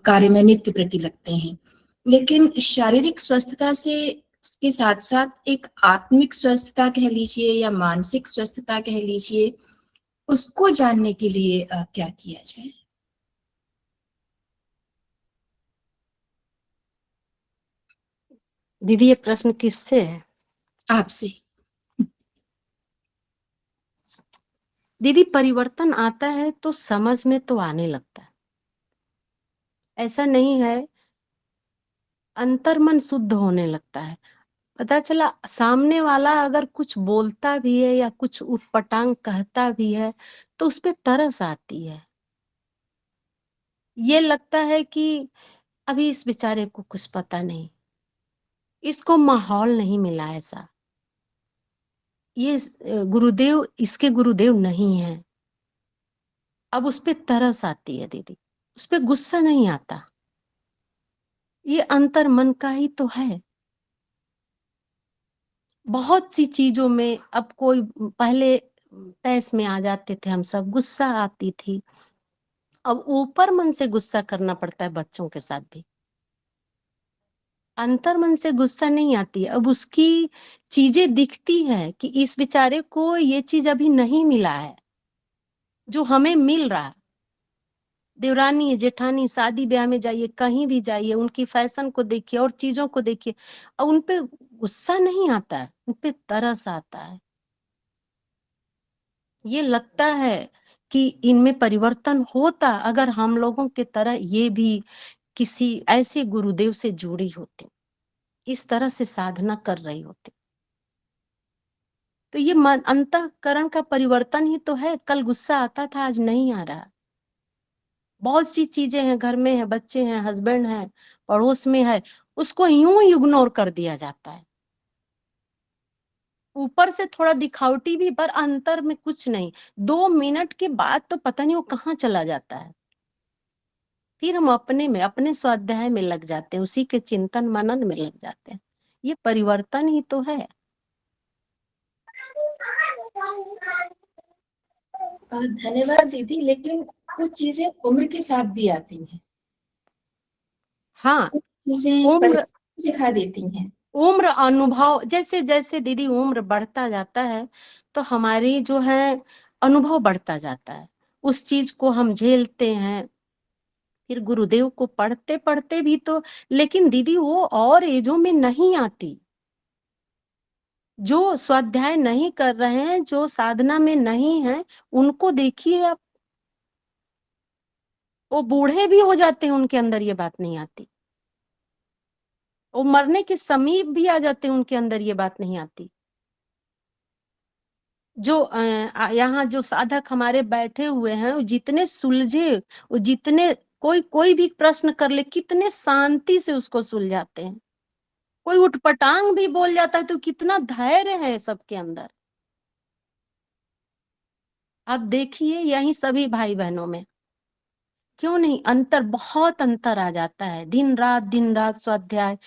कार्य में नित्य प्रति लगते हैं, लेकिन शारीरिक स्वस्थता से के साथ साथ एक आत्मिक स्वस्थता कह लीजिए या मानसिक स्वस्थता कह लीजिए, उसको जानने के लिए क्या किया जाए? दीदी ये प्रश्न किससे है? आपसे। दीदी परिवर्तन आता है तो समझ में तो आने लगता है, ऐसा नहीं है, अंतर्मन शुद्ध होने लगता है। पता चला सामने वाला अगर कुछ बोलता भी है या कुछ उटपटांग कहता भी है तो उस पे तरस आती है। ये लगता है कि अभी इस बेचारे को कुछ पता नहीं, इसको माहौल नहीं मिला ऐसा, ये गुरुदेव इसके गुरुदेव नहीं है। अब उस पे तरस आती है दीदी, उस पे गुस्सा नहीं आता, ये अंतर मन का ही तो है। बहुत सी चीजों में अब कोई पहले तैस में आ जाते थे हम सब, गुस्सा आती थी, अब ऊपर मन से गुस्सा करना पड़ता है बच्चों के साथ भी, अंतर मन से गुस्सा नहीं आती है। अब उसकी चीजें दिखती है कि इस बेचारे को ये चीज अभी नहीं मिला है जो हमें मिल रहा है। देवरानी जेठानी शादी ब्याह में जाइए, कहीं भी जाइए, उनकी फैशन को देखिए और चीजों को देखिए, और उनपे गुस्सा नहीं आता है, उनपे तरस आता है। ये लगता है कि इनमें परिवर्तन होता अगर हम लोगों की तरह ये भी किसी ऐसे गुरुदेव से जुड़ी होती, इस तरह से साधना कर रही होती। तो ये मन अंतःकरण का परिवर्तन ही तो है। कल गुस्सा आता था, आज नहीं आ रहा। बहुत सी चीजें हैं, घर में है, बच्चे हैं, हस्बैंड है, पड़ोस में है, उसको यूं इग्नोर कर दिया जाता है। ऊपर से थोड़ा दिखावटी भी, पर अंतर में कुछ नहीं। 2 मिनट के बाद तो पता नहीं वो कहाँ चला जाता है। फिर हम अपने में, अपने स्वाध्याय में लग जाते हैं, उसी के चिंतन मनन में लग जाते हैं। ये परिवर्तन ही तो है। धन्यवाद दीदी, लेकिन कुछ चीजें उम्र के साथ भी आती हैं। हाँ, चीजें उम्र परिस्थिति सिखा देती हैं। उम्र अनुभव, जैसे जैसे दीदी उम्र बढ़ता जाता है तो हमारी जो है अनुभव बढ़ता जाता है, उस चीज को हम झेलते हैं। फिर गुरुदेव को पढ़ते पढ़ते भी तो, लेकिन दीदी वो और एजों में नहीं आती। जो स्वाध्याय नहीं कर रहे हैं, जो साधना में नहीं है, उनको देखिए आप, वो बूढ़े भी हो जाते हैं, उनके अंदर ये बात नहीं आती। वो मरने के समीप भी आ जाते हैं, उनके अंदर ये बात नहीं आती। जो यहाँ जो साधक हमारे बैठे हुए हैं, वो जितने सुलझे, वो जितने कोई कोई भी प्रश्न कर ले, कितने शांति से उसको सुलझाते हैं। कोई उटपटांग भी बोल जाता है तो कितना धैर्य है सबके अंदर। आप देखिए यही सभी भाई बहनों में, क्यों नहीं अंतर, बहुत अंतर आ जाता है। दिन रात स्वाध्याय,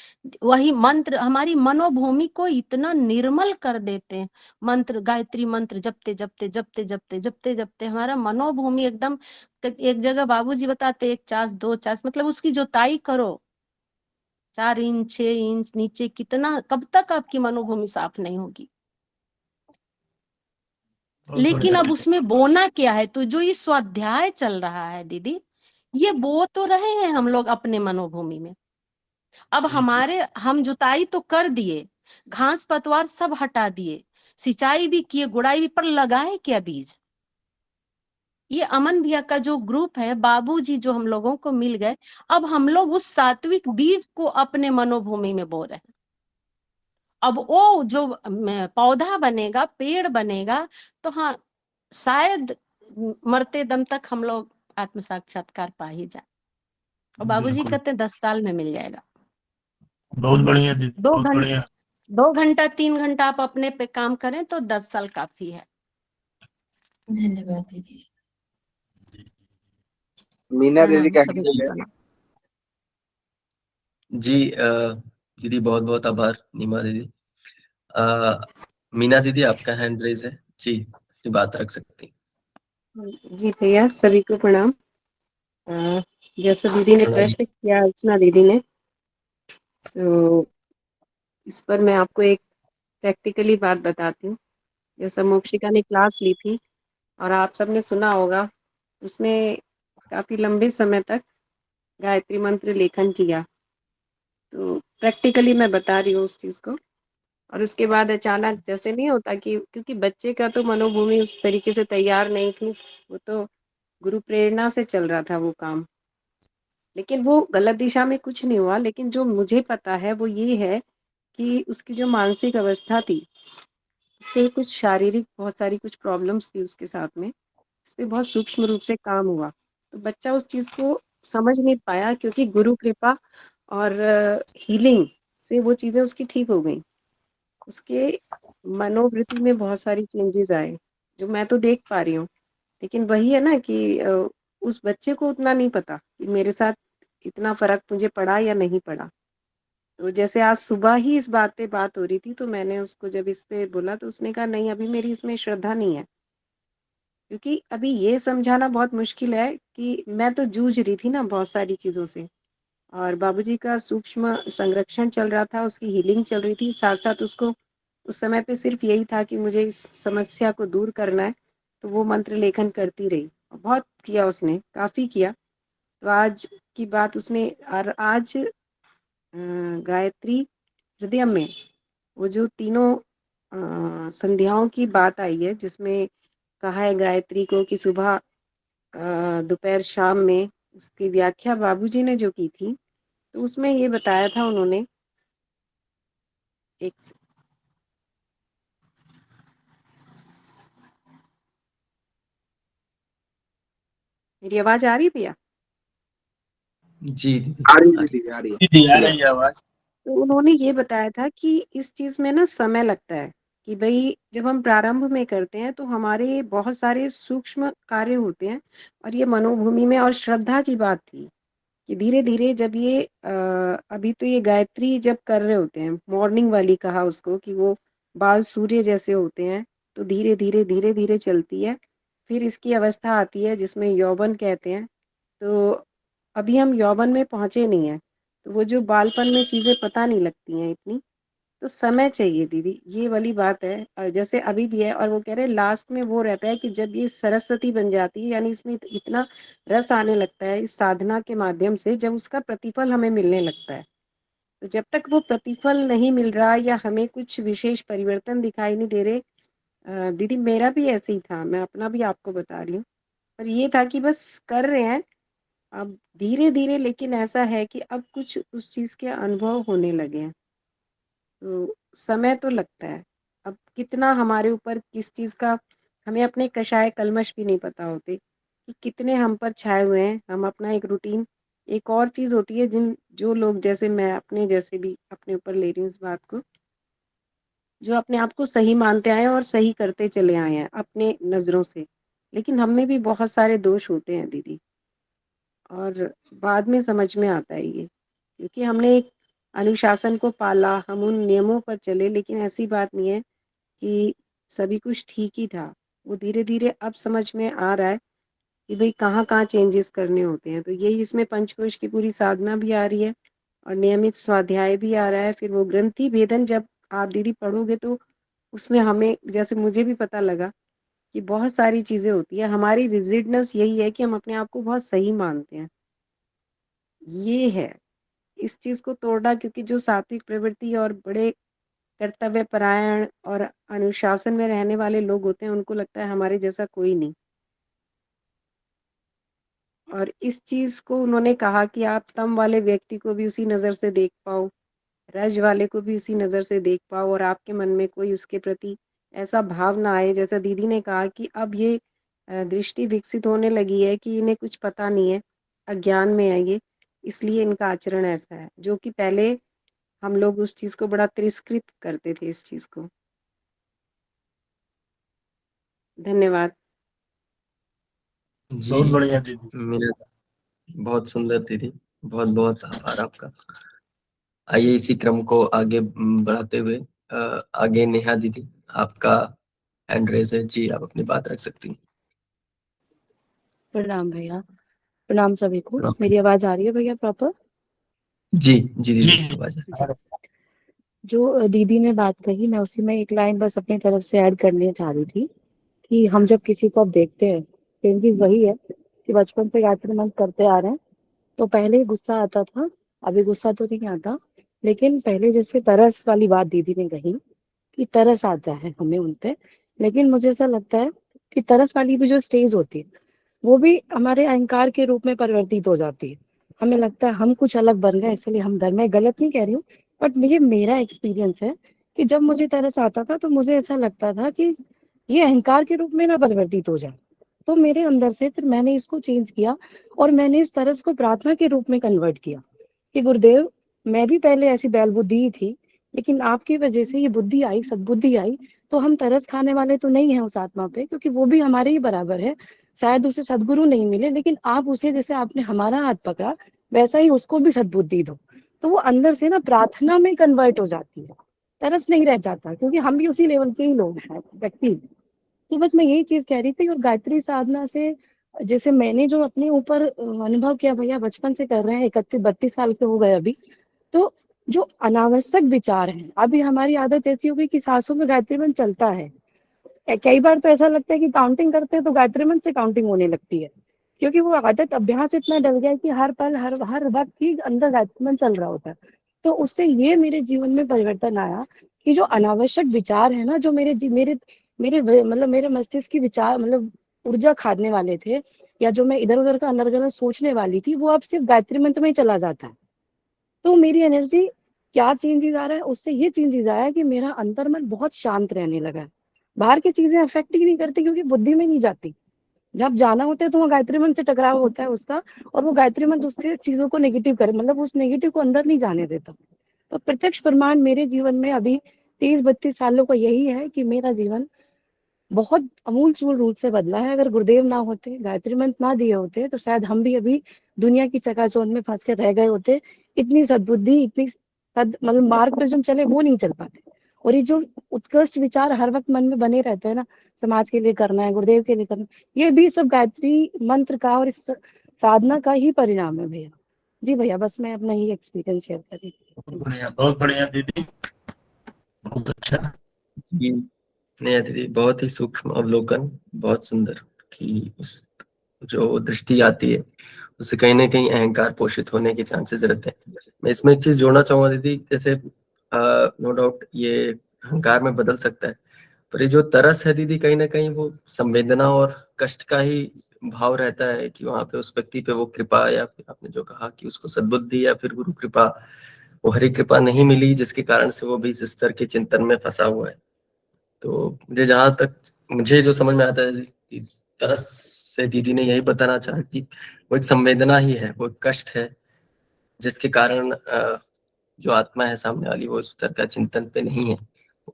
वही मंत्र हमारी मनोभूमि को इतना निर्मल कर देते हैं। मंत्र, गायत्री मंत्र जपते जपते जपते जपते जपते जपते हमारा मनोभूमि एकदम, एक जगह बाबूजी बताते 1 चास 2 चास, मतलब उसकी जोताई करो 4 इंच 6 इंच नीचे, कितना कब तक आपकी मनोभूमि साफ नहीं होगी। बहुत लेकिन बढ़िया। अब उसमें बोना क्या है, तो जो ये स्वाध्याय चल रहा है दीदी, ये बो तो रहे हैं हम लोग अपने मनोभूमि में। अब हमारे, हम जुताई तो कर दिए, घास पतवार सब हटा दिए, सिंचाई भी किए, गुड़ाई भी, पर लगाए क्या बीज? ये अमन भैया का जो ग्रुप है, बाबूजी जो हम लोगों को मिल गए, अब हम लोग उस सात्विक बीज को अपने मनोभूमि में बो रहे हैं। अब वो जो पौधा बनेगा, पेड़ बनेगा, तो हाँ शायद मरते दम तक हम लोग आत्म साक्षात्कार पा ही जाए। और बाबूजी बिल्कुल, कहते हैं 10 साल में मिल जाएगा। बहुत बढ़िया दीदी, दो बहुत घंटा बढ़िया। 2 घंटा 3 घंटा आप अपने पे काम करें तो 10 साल काफी है। धन्यवाद दीदी। मीना दीदी प्रणाम क्या सभी बोल को रहे प्रणाम। जी दीदी बहुत बहुत आभार नीमा दीदी। मीना दीदी आपका हैंड रेज है जी, ये बात रख सकती हैं। जी भैया, सभी को प्रणाम। जैसा दीदी ने प्रणाम। प्रश्न किया, अर्चना दीदी ने, तो इस पर मैं आपको एक प्रैक्टिकली बात बताती हूँ। जैसा मोक्षिका ने क्लास ली थी और आप सबने सुना होगा, उसने काफी लंबे समय तक गायत्री मंत्र लेखन किया। तो प्रैक्टिकली मैं बता रही हूँ उस चीज को। और उसके बाद अचानक, जैसे नहीं होता कि, क्योंकि बच्चे का तो मनोभूमि उस तरीके से तैयार नहीं थी, वो तो गुरु प्रेरणा से चल रहा था वो काम। लेकिन वो गलत दिशा में कुछ नहीं हुआ, लेकिन जो मुझे पता है वो ये है कि उसकी जो मानसिक अवस्था थी, उसके कुछ शारीरिक बहुत सारी कुछ प्रॉब्लम्स थी उसके साथ में। इस पे बहुत सूक्ष्म रूप से काम हुआ। तो बच्चा उस चीज़ को समझ नहीं पाया, क्योंकि गुरु कृपा और हीलिंग से वो चीज़ें उसकी ठीक हो गई। उसके मनोवृत्ति में बहुत सारी चेंजेस आए, जो मैं तो देख पा रही हूँ। लेकिन वही है ना कि उस बच्चे को उतना नहीं पता कि मेरे साथ इतना फ़र्क मुझे पड़ा या नहीं पड़ा। तो जैसे आज सुबह ही इस बात पे बात हो रही थी, तो मैंने उसको जब इस पे बोला, तो उसने कहा नहीं, अभी मेरी इसमें श्रद्धा नहीं है। क्योंकि अभी ये समझाना बहुत मुश्किल है कि मैं तो जूझ रही थी ना बहुत सारी चीज़ों से, और बाबूजी का सूक्ष्म संरक्षण चल रहा था, उसकी हीलिंग चल रही थी, साथ साथ उसको उस समय पे सिर्फ यही था कि मुझे इस समस्या को दूर करना है। तो वो मंत्र लेखन करती रही, बहुत किया उसने, काफ़ी किया। तो आज की बात उसने, और आज गायत्री हृदय में वो जो तीनों संध्याओं की बात आई है, जिसमें कहा है गायत्री को कि सुबह दोपहर शाम में, उसकी व्याख्या बाबूजी ने जो की थी, तो उसमें ये बताया था उन्होंने। एक मेरी आवाज आ रही है भैया? जी दीदी आ रही दीदी, आ रही है। दीदी आ रही है आवाज। तो उन्होंने ये बताया था कि इस चीज में ना समय लगता है, कि भाई जब हम प्रारंभ में करते हैं तो हमारे बहुत सारे सूक्ष्म कार्य होते हैं। और ये मनोभूमि में और श्रद्धा की बात थी कि धीरे धीरे जब ये अभी तो ये गायत्री जब कर रहे होते हैं, मॉर्निंग वाली कहा उसको, कि वो बाल सूर्य जैसे होते हैं, तो धीरे धीरे चलती है। फिर इसकी अवस्था आती है जिसमें यौवन कहते हैं। तो अभी हम यौवन में पहुंचे नहीं हैं, तो वो जो बालपन में चीज़ें पता नहीं लगती हैं इतनी, तो समय चाहिए दीदी, ये वाली बात है। जैसे अभी भी है, और वो कह रहे हैं लास्ट में वो रहता है कि जब ये सरस्वती बन जाती है, यानी इसमें इतना रस आने लगता है इस साधना के माध्यम से, जब उसका प्रतिफल हमें मिलने लगता है। तो जब तक वो प्रतिफल नहीं मिल रहा या हमें कुछ विशेष परिवर्तन दिखाई नहीं दे रहे, दीदी मेरा भी ऐसे ही था, मैं अपना भी आपको बता रही हूँ। पर ये था कि बस कर रहे हैं अब धीरे धीरे, लेकिन ऐसा है कि अब कुछ उस चीज़ के अनुभव होने लगे हैं। तो समय तो लगता है। अब कितना हमारे ऊपर किस चीज़ का, हमें अपने कषाय कलमश भी नहीं पता होते कि कितने हम पर छाए हुए हैं। हम अपना एक रूटीन, एक और चीज़ होती है जिन जो लोग, जैसे मैं अपने जैसे भी अपने ऊपर ले रही हूँ इस बात को, जो अपने आप को सही मानते आए हैं और सही करते चले आए हैं अपने नज़रों से। लेकिन हम में भी बहुत सारे दोष होते हैं दीदी, और बाद में समझ में आता है ये, क्योंकि हमने एक अनुशासन को पाला, हम उन नियमों पर चले, लेकिन ऐसी बात नहीं है कि सभी कुछ ठीक ही था। वो धीरे धीरे अब समझ में आ रहा है कि भाई कहाँ कहाँ चेंजेस करने होते हैं। तो यही इसमें पंचकोश की पूरी साधना भी आ रही है और नियमित स्वाध्याय भी आ रहा है। फिर वो ग्रंथि भेदन जब आप दीदी पढ़ोगे, तो उसमें हमें, जैसे मुझे भी पता लगा कि बहुत सारी चीज़ें होती है। हमारी रिजिडनेस यही है कि हम अपने आप को बहुत सही मानते हैं, ये है इस चीज को तोड़ना। क्योंकि जो सात्विक प्रवृत्ति और बड़े कर्तव्य परायण और अनुशासन में रहने वाले लोग होते हैं, उनको लगता है हमारे जैसा कोई नहीं। और इस चीज को उन्होंने कहा कि आप तम वाले व्यक्ति को भी उसी नजर से देख पाओ, रज वाले को भी उसी नजर से देख पाओ, और आपके मन में कोई उसके प्रति ऐसा भाव ना आए। जैसा दीदी ने कहा कि अब ये दृष्टि विकसित होने लगी है कि इन्हें कुछ पता नहीं है, अज्ञान में है ये, इसलिए इनका आचरण ऐसा है। जो कि पहले हम लोग उस चीज को बड़ा तिरस्कृत करते थे, इस चीज को। धन्यवाद। जी बहुत बढ़िया दीदी। मीना, बहुत सुंदर दीदी, बहुत बहुत आभार आपका। आइए इसी क्रम को आगे बढ़ाते हुए आगे नेहा दीदी, आपका हैंड रेज है जी, आप अपनी बात रख सकती हैं। प्रणाम भैया, प्रणाम सभी को। प्रणाम। मेरी आवाज आ रही है भैया प्रॉपर? जी जी दीदी, जी। आवाज है। जी। जो दीदी ने बात कही, मैं उसी में एक लाइन बस अपनी तरफ से ऐड करने चाह रही थी कि हम जब किसी को अब देखते हैं, सेम चीज वही है कि बचपन से गायत्री मंत्र करते आ रहे हैं, तो पहले गुस्सा आता था, अभी गुस्सा तो नहीं आता, लेकिन पहले जैसे तरस वाली बात दीदी ने कही कि तरस आता है हमें उन पे, लेकिन मुझे ऐसा लगता है कि तरस वाली भी जो स्टेज होती है वो भी हमारे अहंकार के रूप में परिवर्तित हो जाती है। हमें लगता है हम कुछ अलग बन गए, इसलिए हम डर, मैं गलत नहीं कह रही हूँ, बट ये मेरा एक्सपीरियंस है कि जब मुझे तरस आता था तो मुझे ऐसा लगता था कि ये अहंकार के रूप में ना परिवर्तित हो जाए। तो मेरे अंदर से फिर मैंने इसको चेंज किया और मैंने इस तरस को प्रार्थना के रूप में कन्वर्ट किया कि गुरुदेव, मैं भी पहले ऐसी बैल बुद्धि ही थी, लेकिन आपकी वजह से ये बुद्धि आई, सद्बुद्धि आई, तो हम तरस खाने वाले तो नहीं है उस आत्मा पे, क्योंकि वो भी हमारे ही बराबर है। शायद उसे सदगुरु नहीं मिले, लेकिन आप उसे जैसे आपने हमारा हाथ पकड़ा वैसा ही उसको भी सद्बुद्धि दो, तो वो अंदर से ना प्रार्थना में कन्वर्ट हो जाती है, तरस नहीं रह जाता, क्योंकि हम भी उसी लेवल के ही लोग हैं व्यक्ति। तो बस मैं यही चीज कह रही थी। और गायत्री साधना से जैसे मैंने जो अपने ऊपर अनुभव किया, भैया बचपन से कर रहे हैं, 31-32 साल के हो गए अभी, तो जो अनावश्यक विचार हैं, अभी हमारी आदत ऐसी हो गई कि सांसों में गायत्री मंत्र चलता है। कई बार तो ऐसा लगता है कि काउंटिंग करते हैं तो गायत्री मंत्र से काउंटिंग होने लगती है, क्योंकि वो आदत, अभ्यास इतना डल गया है कि हर पल हर वक्त ही अंदर गायत्री मंत्र चल रहा होता है। तो उससे ये मेरे जीवन में परिवर्तन आया कि जो अनावश्यक विचार है ना, जो मतलब मेरे मस्तिष्क की विचार, मतलब ऊर्जा खाने वाले थे, या जो मैं इधर उधर का अनर्गल सोचने वाली थी, वो अब सिर्फ गायत्री मंत्र में ही चला जाता है। तो मेरी एनर्जी, क्या चेंजेस आ रहा है उससे, ये चेंजेस आया है कि मेरा अंतर्मन बहुत शांत रहने लगा है। बाहर की चीजें अफेक्ट ही नहीं करती, क्योंकि बुद्धि में नहीं जाती। जब जाना होता है तो वहाँ गायत्री मंत्र से टकराव होता है उसका, और वो गायत्री मंत्र उससे चीजों को नेगेटिव करे, मतलब उस नेगेटिव को अंदर नहीं जाने देता। तो प्रत्यक्ष प्रमाण मेरे जीवन में अभी 30-32 सालों का यही है कि मेरा जीवन बहुत अमूलचूल रूप से बदला है। अगर गुरुदेव ना होते, गायत्री मंत्र ना दिए होते, तो शायद हम भी अभी दुनिया की चकाचौंध में फंस के रह गए होते। इतनी सद्बुद्धि, इतनी मतलब मार्ग पर जो हम चले वो नहीं चल पाते। और ये जो उत्कृष्ट विचार हर वक्त मन में बने रहते हैं ना, समाज के लिए करना है, गुरुदेव के लिए करना है, ये भी सब गायत्री मंत्र का और इस साधना का ही परिणाम है भैया। जी भैया, बस मैं अपना ही एक्सपीरियंस शेयर कर रही थी। बहुत बढ़िया दीदी, बहुत अच्छा। जी नेहा दीदी, बहुत ही सूक्ष्म अवलोकन, बहुत सुंदर कि उस जो दृष्टि आती है उससे कहीं ना कहीं अहंकार पोषित होने के चांसेस रहते हैं। मैं इसमें एक चीज जोड़ना चाहूंगा दीदी, जैसे नो डाउट ये अहंकार में बदल सकता है, पर ये जो तरस है दीदी, कहीं ना कहीं वो संवेदना और कष्ट का ही भाव रहता है कि वहां पे उस व्यक्ति पे वो कृपा, या फिर आपने जो कहा कि उसको सद्बुद्धि या फिर गुरु कृपा, वो हरि कृपा नहीं मिली, जिसके कारण से वो भी इस स्तर के चिंतन में फंसा हुआ है। तो जहां तक मुझे जो समझ में आता है कि तरस से दीदी ने यही बताना चाहा कि वो एक संवेदना ही है, वो एक कष्ट है, जिसके कारण जो आत्मा है सामने वाली, वो उस स्तर का चिंतन पे नहीं है।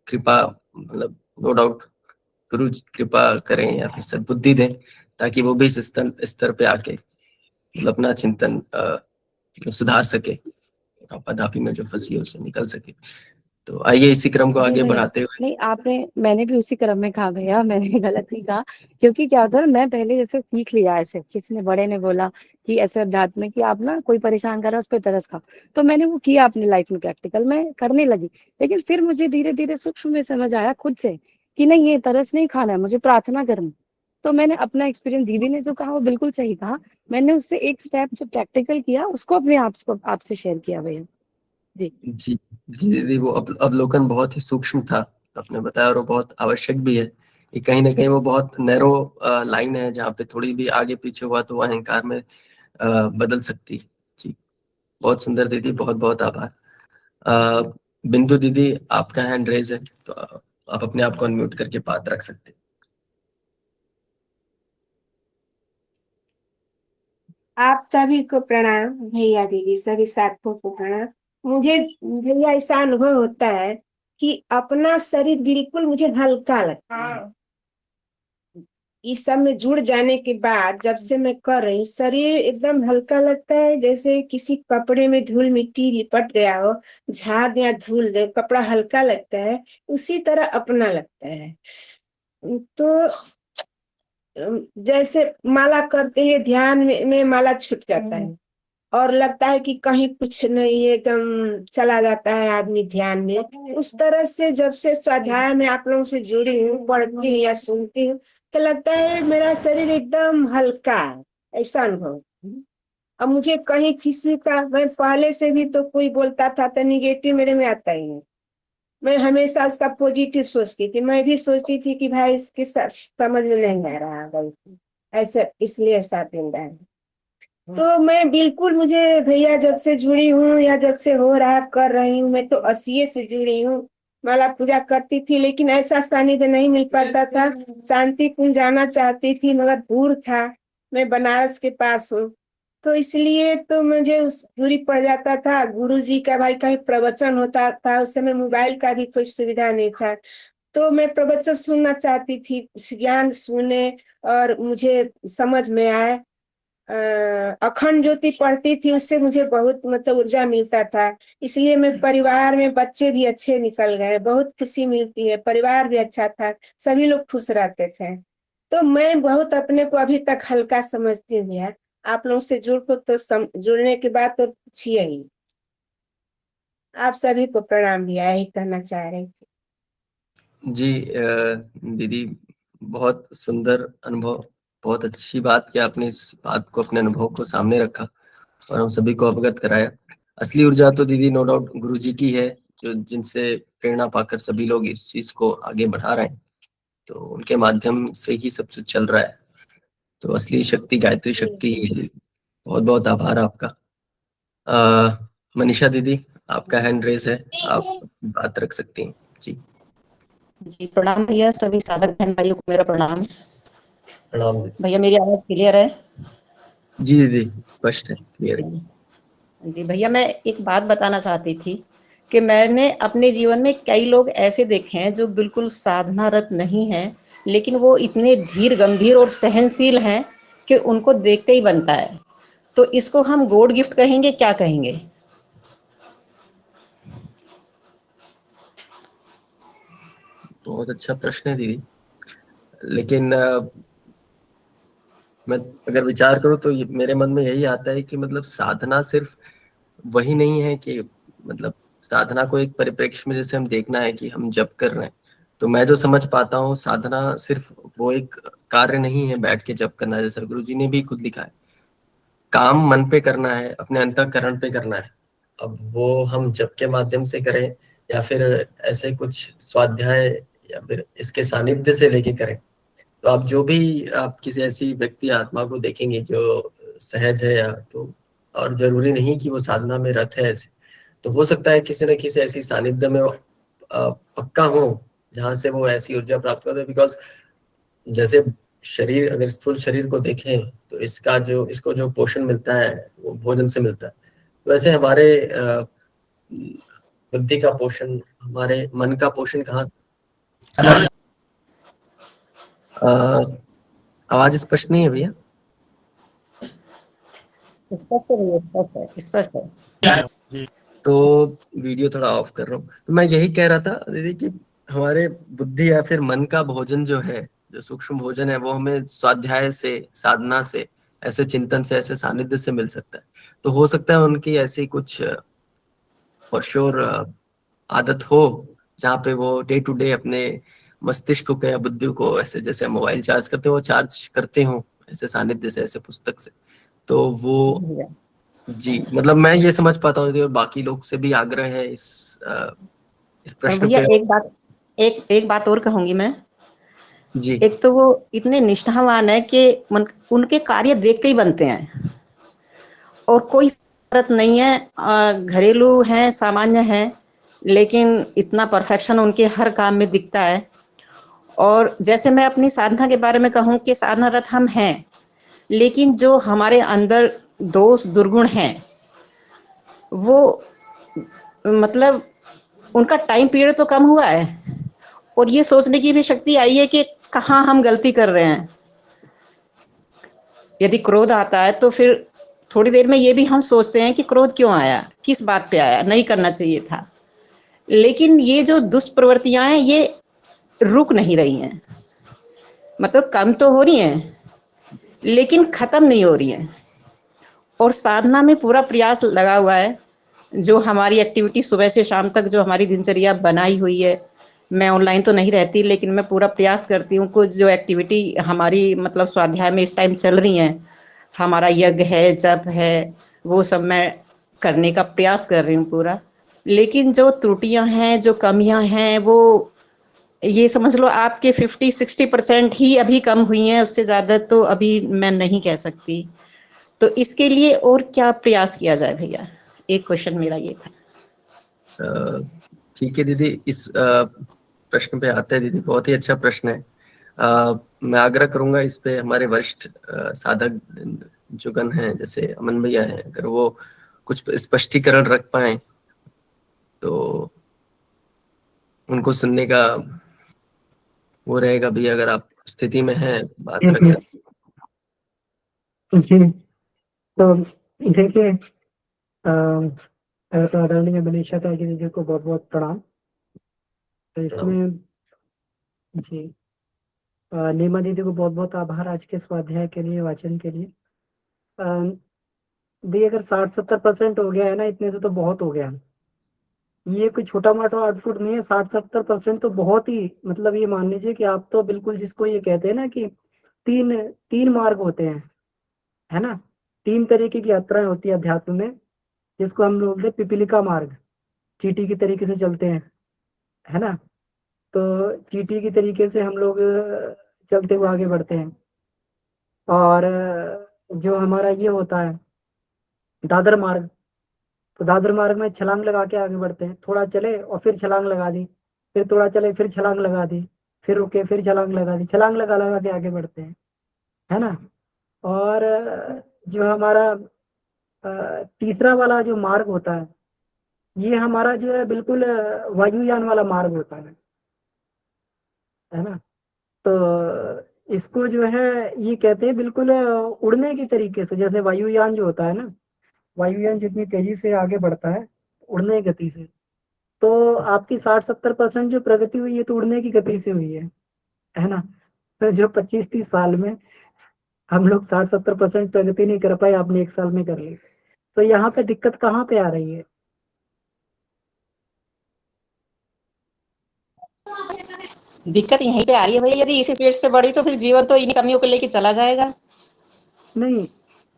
कृपा मतलब नो डाउट गुरु कृपा करें या फिर सद्बुद्धि दें, ताकि वो भी इस स्तर पे आके मतलब अपना चिंतन सुधार सके, आपाधापी में जो फंसी है उससे निकल सके। तो आइए इसी क्रम को नहीं आगे भैया, बढ़ाते हुए। नहीं मैंने भी उसी क्रम में कहा भैया, मैंने गलत नहीं कहा। क्योंकि क्या होता है, मैं पहले जैसे सीख लिया, ऐसे किसी ने बड़े ने बोला कि ऐसे अध्यात्म में कि आप ना कोई परेशान कर रहा है उस पर तरस खाओ, तो मैंने वो किया अपनी लाइफ में, प्रैक्टिकल में करने लगी। लेकिन फिर मुझे धीरे धीरे सूक्ष्म में समझ आया खुद से कि नहीं, ये तरस नहीं खाना है, मुझे प्रार्थना करनी। तो मैंने अपना एक्सपीरियंस, दीदी ने जो कहा वो बिल्कुल सही कहा, मैंने उससे एक स्टेप जो प्रैक्टिकल किया उसको अपने आपसे शेयर किया भैया। जी जी जी दीदी, वो अवलोकन बहुत ही सूक्ष्म था आपने बताया, और वो बहुत आवश्यक भी है। ये कहीं ना कहीं वो बहुत नैरो लाइन है, जहाँ पे थोड़ी भी आगे पीछे हुआ तो वो अहंकार में बदल सकती है। जी बहुत सुंदर दीदी, बहुत बहुत आभार। बिंदु दीदी, आपका हैंड रेज है, तो आप अपने आप को अनम्यूट करके बात रख सकते हैं। आप सभी को प्रणाम, भैया दीदी सभी साथियों को प्रणाम। मुझे भैया ऐसा अनुभव होता है कि अपना शरीर बिल्कुल मुझे हल्का लगता है। इस सब में जुड़ जाने के बाद जब से मैं कर रही हूँ, शरीर एकदम हल्का लगता है, जैसे किसी कपड़े में धूल मिट्टी लिपट गया हो, झाग या धूल दे, कपड़ा हल्का लगता है, उसी तरह अपना लगता है। तो जैसे माला करते हैं, ध्यान में माला छूट जाता है और लगता है कि कहीं कुछ नहीं है, एकदम चला जाता है आदमी ध्यान में। उस तरह से जब से स्वाध्याय में आप लोगों से जुड़ी हूँ, पढ़ती हूँ या सुनती हूँ, तो लगता है मेरा शरीर एकदम हल्का है, ऐसा अनुभव। अब मुझे कहीं किसी का, मैं पहले से भी तो कोई बोलता था तो निगेटिव मेरे में आता ही है। मैं हमेशा उसका पॉजिटिव सोचती थी, मैं भी सोचती थी कि भाई इसके समझ में नहीं आ रहा गलती, ऐसे इसलिए ऐसा पिंडा है। तो मैं बिल्कुल, मुझे भैया जब से जुड़ी हूँ या जब से हो रहा कर रही हूँ, मैं तो 80 से जुड़ी हूँ, माला पूजा करती थी, लेकिन ऐसा सानिध्य नहीं मिल पाता था। शांति कुंज जाना चाहती थी मगर दूर था, मैं बनारस के पास हूँ, तो इसलिए तो मुझे उस दूरी पड़ जाता था। गुरुजी का भाई कहीं प्रवचन होता था, उस समय मोबाइल का भी कोई सुविधा नहीं था, तो मैं प्रवचन सुनना चाहती थी, ज्ञान सुने और मुझे समझ में आए। अखंड ज्योति पढ़ती थी, उससे मुझे बहुत मतलब ऊर्जा मिलता था, इसलिए मैं परिवार में, बच्चे भी अच्छे निकल गए, बहुत खुशी मिलती है, परिवार भी अच्छा था, सभी लोग खुश रहते थे। तो मैं बहुत अपने को अभी तक हल्का समझती हूँ यार। आप लोगों से जुड़ को तो जुड़ने के बाद तो पूछिए ही। आप सभी को प्रणाम भी, यही कहना चाह रही थी। जी दीदी, बहुत सुंदर अनुभव, बहुत अच्छी बात कि आपने इस बात को, अपने अनुभव को सामने रखा और हम सभी को अवगत कराया। असली ऊर्जा तो दीदी नो डाउट गुरुजी की है, जो जिनसे प्रेरणा पाकर सभी लोग इस चीज को आगे बढ़ा रहे हैं, तो उनके माध्यम से ही सब कुछ चल रहा है। तो असली शक्ति गायत्री शक्ति ही है। बहुत बहुत आभार आपका। मनीषा दीदी, आपका हैंड रेस है, आप बात रख सकती हैं। जी जी प्रणाम भैया, सभी साधक बहन भाइयों को मेरा प्रणाम। प्रणाम दीदी। भैया मेरी आवाज क्लियर है? जी दीदी, स्पष्ट है, क्लियर है। जी भैया, मैं एक बात बताना चाहती थी कि मैंने अपने जीवन में कई लोग ऐसे देखे हैं जो बिल्कुल साधनारत नहीं हैं, लेकिन वो इतने धीर गंभीर और सहनशील हैं कि उनको देखते ही बनता है। तो इसको हम गॉड गिफ्ट कहेंगे, क्या कहेंगे? बहुत अच्छा प्रश्न है दीदी, लेकिन मैं अगर विचार करूं तो मेरे मन में यही आता है कि मतलब साधना सिर्फ वही नहीं है कि मतलब साधना को एक परिप्रेक्ष्य में जैसे हम देखना है कि हम जप कर रहे हैं, तो मैं जो समझ पाता हूँ साधना सिर्फ वो एक कार्य नहीं है बैठ के जप करना, जैसा गुरुजी ने भी खुद लिखा है, काम मन पे करना है, अपने अंतःकरण पे करना है। अब वो हम जप के माध्यम से करें या फिर ऐसे कुछ स्वाध्याय या फिर इसके सानिध्य से लेके करें, तो आप जो भी आप किसी ऐसी व्यक्ति आत्मा को देखेंगे जो सहज है या तो, और जरूरी नहीं कि वो साधना में रत है ऐसे, तो हो सकता है किसी न किसी ऐसी सानिध्य में वो, पक्का हो जहाँ से वो ऐसी ऊर्जा प्राप्त कर, बिकॉज जैसे शरीर, अगर स्थूल शरीर को देखें तो इसको जो पोषण मिलता है वो भोजन से मिलता है, वैसे हमारे बुद्धि का पोषण, हमारे मन का पोषण कहाँ से? आवाज स्पष्ट नहीं है भैया? स्पष्ट है भैया, स्पष्ट है, स्पष्ट है। तो वीडियो थोड़ा ऑफ कर रहा हूँ। तो मैं यही कह रहा था दीदी कि हमारे बुद्धि या फिर मन का भोजन जो है, जो सूक्ष्म भोजन है, वो हमें स्वाध्याय से, साधना से, ऐसे चिंतन से, ऐसे सानिध्य से मिल सकता है। तो हो सकता है उनकी ऐसी कुछ फॉर श्योर आदत हो जहाँ पे वो डे टू डे अपने मस्तिष्क को या बुद्धि को ऐसे जैसे मोबाइल चार्ज करते हो वो चार्ज करते हो ऐसे सानिध्य से, ऐसे पुस्तक से। तो वो जी मतलब मैं ये समझ पाता हूँ और बाकी लोग से भी आग्रह है इस और प्रश्न भैया पे। एक बात और कहूंगी मैं। जी एक तो वो इतने निष्ठावान है कि उनके कार्य देख के ही बनते हैं और कोई शरत नहीं है, घरेलू हैं, सामान्य हैं, लेकिन इतना परफेक्शन उनके हर काम में दिखता है। और जैसे मैं अपनी साधना के बारे में कहूँ कि साधनारत हम हैं, लेकिन जो हमारे अंदर दोष दुर्गुण हैं वो मतलब उनका टाइम पीरियड तो कम हुआ है और ये सोचने की भी शक्ति आई है कि कहाँ हम गलती कर रहे हैं यदि क्रोध आता है तो फिर थोड़ी देर में ये भी हम सोचते हैं कि क्रोध क्यों आया, किस बात पे आया, नहीं करना चाहिए था। लेकिन ये जो दुष्प्रवृत्तियां हैं ये रुक नहीं रही हैं, मतलब कम तो हो रही हैं लेकिन खत्म नहीं हो रही हैं। और साधना में पूरा प्रयास लगा हुआ है। जो हमारी एक्टिविटी सुबह से शाम तक जो हमारी दिनचर्या बनाई हुई है, मैं ऑनलाइन तो नहीं रहती लेकिन मैं पूरा प्रयास करती हूँ। कुछ जो एक्टिविटी हमारी मतलब स्वाध्याय में इस टाइम चल रही हैं, हमारा यज्ञ है, जप है, वो सब मैं करने का प्रयास कर रही हूँ पूरा। लेकिन जो त्रुटियां हैं, जो कमियां हैं, वो ये समझ लो आपके 50-60% ही अभी कम हुई हैं, उससे ज़्यादा तो अभी मैं नहीं कह सकती। तो इसके लिए और क्या प्रयास किया जाए भैया, एक क्वेश्चन मेरा ये था। ठीक है दीदी, इस प्रश्न पे आते हैं दीदी, बहुत ही अच्छा प्रश्न है। मैं आग्रह करूंगा इस पे हमारे वरिष्ठ साधक जुगन हैं, जैसे अमन भैया हैं, अगर वो कुछ स्पष्टीकरण रख पाए तो उनको सुनने का वो रहेगा भी, अगर आप स्थिति में हैं बात रख सकते। जी, तो देखिए, तो आदरणीय मनीषा तागी दीदी को बहुत बहुत प्रणाम। तो इसमें जी, नीमा दीदी को बहुत बहुत आभार आज के स्वाध्याय के लिए, वाचन के लिए। दी अगर 60-70% हो गया है ना, इतने से तो बहुत हो गया। ये कोई छोटा मोटा आउटपुट नहीं है। 60-70% तो बहुत ही, मतलब ये मान लीजिए कि आप तो बिल्कुल, जिसको ये कहते हैं ना कि तीन तीन मार्ग होते हैं, है ना, 3 तरीके की यात्राएं होती है अध्यात्म में, जिसको हम लोग बोलते हैं पिपीलिका मार्ग, चींटी की तरीके से चलते हैं, है ना। तो चींटी की तरीके से हम लोग चलते हुए आगे बढ़ते हैं। और जो हमारा ये होता है दादर मार्ग, तो दादर मार्ग में छलांग लगा के आगे बढ़ते हैं। थोड़ा चले और फिर छलांग लगा दी, फिर थोड़ा चले फिर छलांग लगा दी, फिर रुके फिर छलांग लगा दी, छलांग लगा लगा के आगे बढ़ते हैं, है ना। और जो हमारा तीसरा वाला जो मार्ग होता है, ये हमारा जो है बिल्कुल वायुयान वाला मार्ग होता है ना। तो इसको जो है ये कहते हैं बिल्कुल उड़ने की तरीके से, जैसे वायुयान जो होता है ना, वायुयान जितनी तेजी से आगे बढ़ता है उड़ने की गति से, तो आपकी 60-70% जो प्रगति हुई है तो उड़ने की गति से हुई है ना। तो जो 25-30 साल में हम लोग 60-70% प्रगति नहीं कर पाए, आपने 1 साल में कर ली। तो यहाँ पे दिक्कत कहाँ पे आ रही है? दिक्कत यहीं पे आ रही है भैया, यदि इसी स्पीड से बढ़ी तो फिर जीवन तो इन्हीं कमियों को लेके चला जाएगा। नहीं,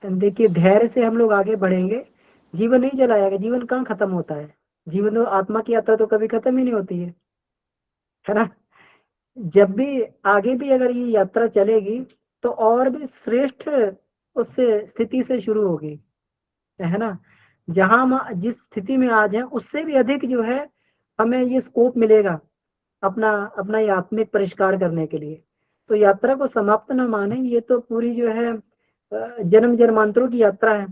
देखिए, धैर्य से हम लोग आगे बढ़ेंगे, जीवन नहीं चला जाएगा। जीवन कहाँ खत्म होता है? जीवन तो, आत्मा की यात्रा तो कभी खत्म ही नहीं होती है ना। जब भी आगे भी अगर ये यात्रा चलेगी तो और भी श्रेष्ठ उससे स्थिति से शुरू होगी, है ना। जहां हम जिस स्थिति में आज हैं उससे भी अधिक जो है हमें ये स्कोप मिलेगा अपना अपना ये आत्मिक परिष्कार करने के लिए। तो यात्रा को समाप्त न माने, ये तो पूरी जो है जन्म जन्मांतरों की यात्रा है।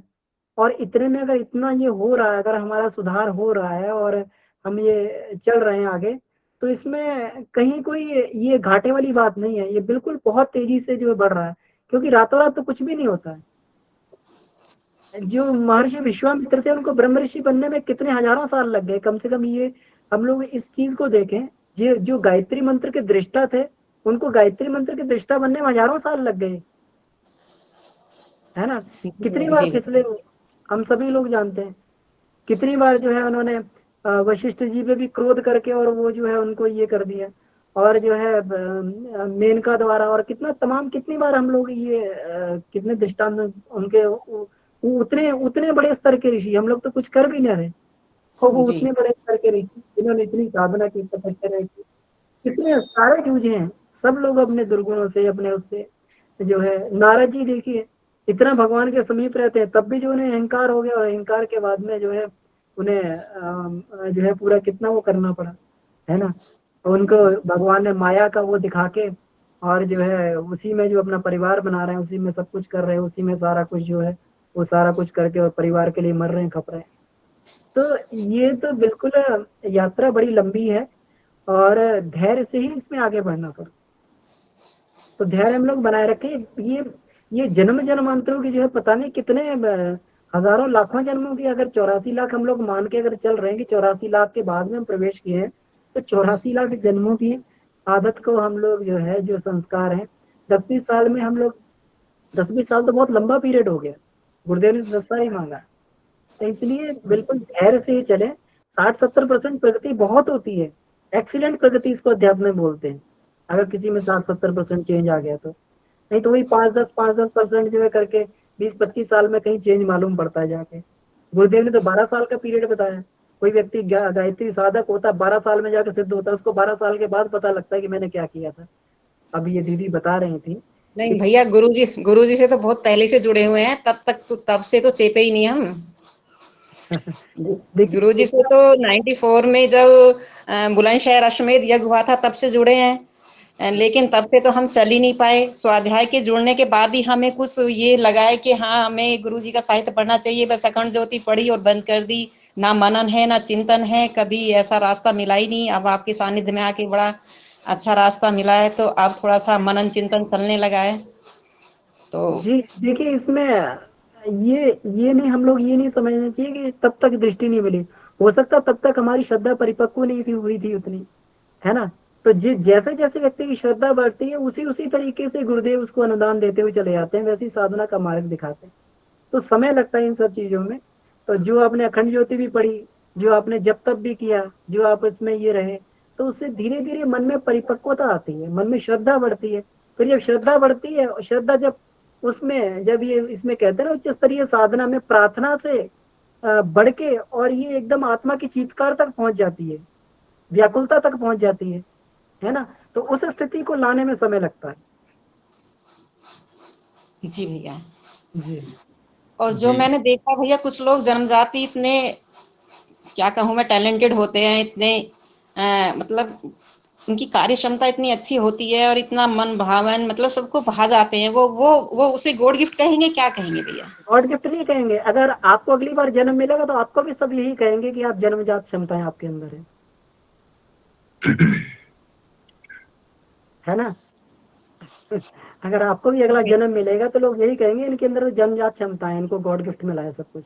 और इतने में अगर इतना ये हो रहा है, अगर हमारा सुधार हो रहा है और हम ये चल रहे हैं आगे, तो इसमें कहीं कोई ये घाटे वाली बात नहीं है। ये बिल्कुल बहुत तेजी से जो बढ़ रहा है, क्योंकि रातों रात तो कुछ भी नहीं होता है। जो महर्षि विश्वामित्र थे, उनको ब्रह्म ऋषि बनने में कितने हजारों साल लग गए। कम से कम ये हम लोग इस चीज को देखें, ये जो गायत्री मंत्र के दृष्टा थे, उनको गायत्री मंत्र के दृष्टा बनने में हजारों साल लग गए, है ना। कितनी बार जी फिसले हम सभी लोग जानते हैं। कितनी बार जो है उन्होंने वशिष्ठ जी पे भी क्रोध करके और वो जो है उनको ये कर दिया, और जो है मेनका द्वारा, और कितनी बार हम लोग ये कितने दृष्टांत उनके उतने उतने बड़े स्तर के ऋषि, हम लोग तो कुछ कर भी नहीं रहे, और वो जी उतने बड़े स्तर के ऋषि जिन्होंने इतनी साधना की, तपस्या की, कितने सारे जूझे हैं सब लोग अपने दुर्गुणों से, अपने उससे। जो है नारद जी देखिए, इतना भगवान के समीप रहते हैं तब भी जो उन्हें अहंकार हो गया, और अहंकार के बाद में जो है उन्हें जो है पूरा कितना वो करना पड़ा, है ना। उनको भगवान ने माया का वो दिखा के, और जो है उसी में जो अपना परिवार बना रहे हैं, उसी में सब कुछ कर रहे हैं, उसी में सारा कुछ जो है वो सारा कुछ करके और परिवार के लिए मर रहे हैं, खप रहे हैं। तो ये तो बिल्कुल यात्रा बड़ी लंबी है, और धैर्य से ही इसमें आगे बढ़ना पड़ता। तो धैर्य हम लोग बनाए रखें। ये ये जन्म जन्मांतरों की जो है पता नहीं कितने हजारों लाखों जन्मों की, अगर 84 लाख हम लोग मान के अगर चल रहे हैं कि 84 लाख के बाद में हम प्रवेश किए हैं, तो 84 लाख जन्मों की आदत को हम लोग जो है, जो संस्कार है, 10-20 साल में हम लोग, 10-20 साल तो बहुत लंबा पीरियड हो गया, गुरुदेव ने 10 साल ही मांगा। तो इसलिए बिल्कुल धैर्य से ही चले। 60-70% प्रगति बहुत होती है, एक्सीलेंट प्रगति इसको अध्यात्म में बोलते हैं, अगर किसी में 60-70% चेंज आ गया तो। नहीं तो वही 5-10% जो है करके 20-25 साल में कहीं चेंज मालूम पड़ता है जाके। गुरुदेव ने तो 12 साल का पीरियड बताया। कोई व्यक्ति गायत्री साधक होता है, 12 साल में जाकर सिद्ध होता है, उसको 12 साल के बाद पता लगता है कि मैंने क्या किया था। अभी ये दीदी बता रही थी। नहीं भैया, गुरुजी से तो बहुत पहले से जुड़े हुए हैं, तब से तो चेपे ही नहीं हम। गुरुजी से तो 94 में जब बुलंदशहर अश्वमेध यज्ञ हुआ था तब से जुड़े हैं, लेकिन तब से तो हम चल ही नहीं पाए। स्वाध्याय के जुड़ने के बाद ही हमें कुछ ये लगा है कि हाँ, हमें गुरुजी का साहित्य पढ़ना चाहिए। बस अखंड ज्योति पढ़ी और बंद कर दी, ना मनन है ना चिंतन है, कभी ऐसा रास्ता मिला ही नहीं। अब आपके सानिध्य में आके बड़ा अच्छा रास्ता मिला है, तो अब थोड़ा सा मनन चिंतन चलने लगा है। तो जी देखिए, इसमें ये नहीं, हम लोग ये नहीं समझना चाहिए कि तब तक दृष्टि नहीं मिली। हो सकता तब तक हमारी श्रद्धा परिपक्व नहीं थी, हुई थी उतनी, है ना। तो जैसे जैसे व्यक्ति की श्रद्धा बढ़ती है, उसी उसी तरीके से गुरुदेव उसको अनुदान देते हुए चले जाते हैं, वैसी साधना का मार्ग दिखाते हैं। तो समय लगता है इन सब चीजों में। तो जो आपने अखंड ज्योति भी पढ़ी, जो आपने जब तब भी किया, जो आप इसमें ये रहे, तो उससे धीरे धीरे मन में परिपक्वता आती है, मन में श्रद्धा बढ़ती है। फिर जब श्रद्धा बढ़ती है, श्रद्धा जब उसमें, जब ये इसमें कहते हैं ना उच्च स्तरीय साधना में प्रार्थना से बढ़ के, और ये एकदम आत्मा की चीत्कार तक पहुंच जाती है, व्याकुलता तक पहुंच जाती है ना। तो उस स्थिति को लाने में समय लगता है। जी भैया। जी। और जो जी। मैंने देखा भैया, कुछ लोग जन्मजाति इतने, क्या कहूँ मैं, टैलेंटेड होते हैं, इतने मतलब उनकी कार्य क्षमता इतनी अच्छी होती है और इतना मन भावन, मतलब सबको भा जाते हैं। वो उसे गॉड गिफ्ट कहेंगे, क्या कहेंगे भैया? गॉड गिफ्ट नहीं कहेंगे। अगर आपको अगली बार जन्म मिलेगा तो आपको भी सब यही कहेंगे कि आप जन्मजात क्षमताएं आपके अंदर है ना। अगर आपको भी अगला जन्म मिलेगा तो लोग यही कहेंगे इनके अंदर जन्मजात क्षमताएं, इनको गॉड गिफ्ट मिला है सब कुछ,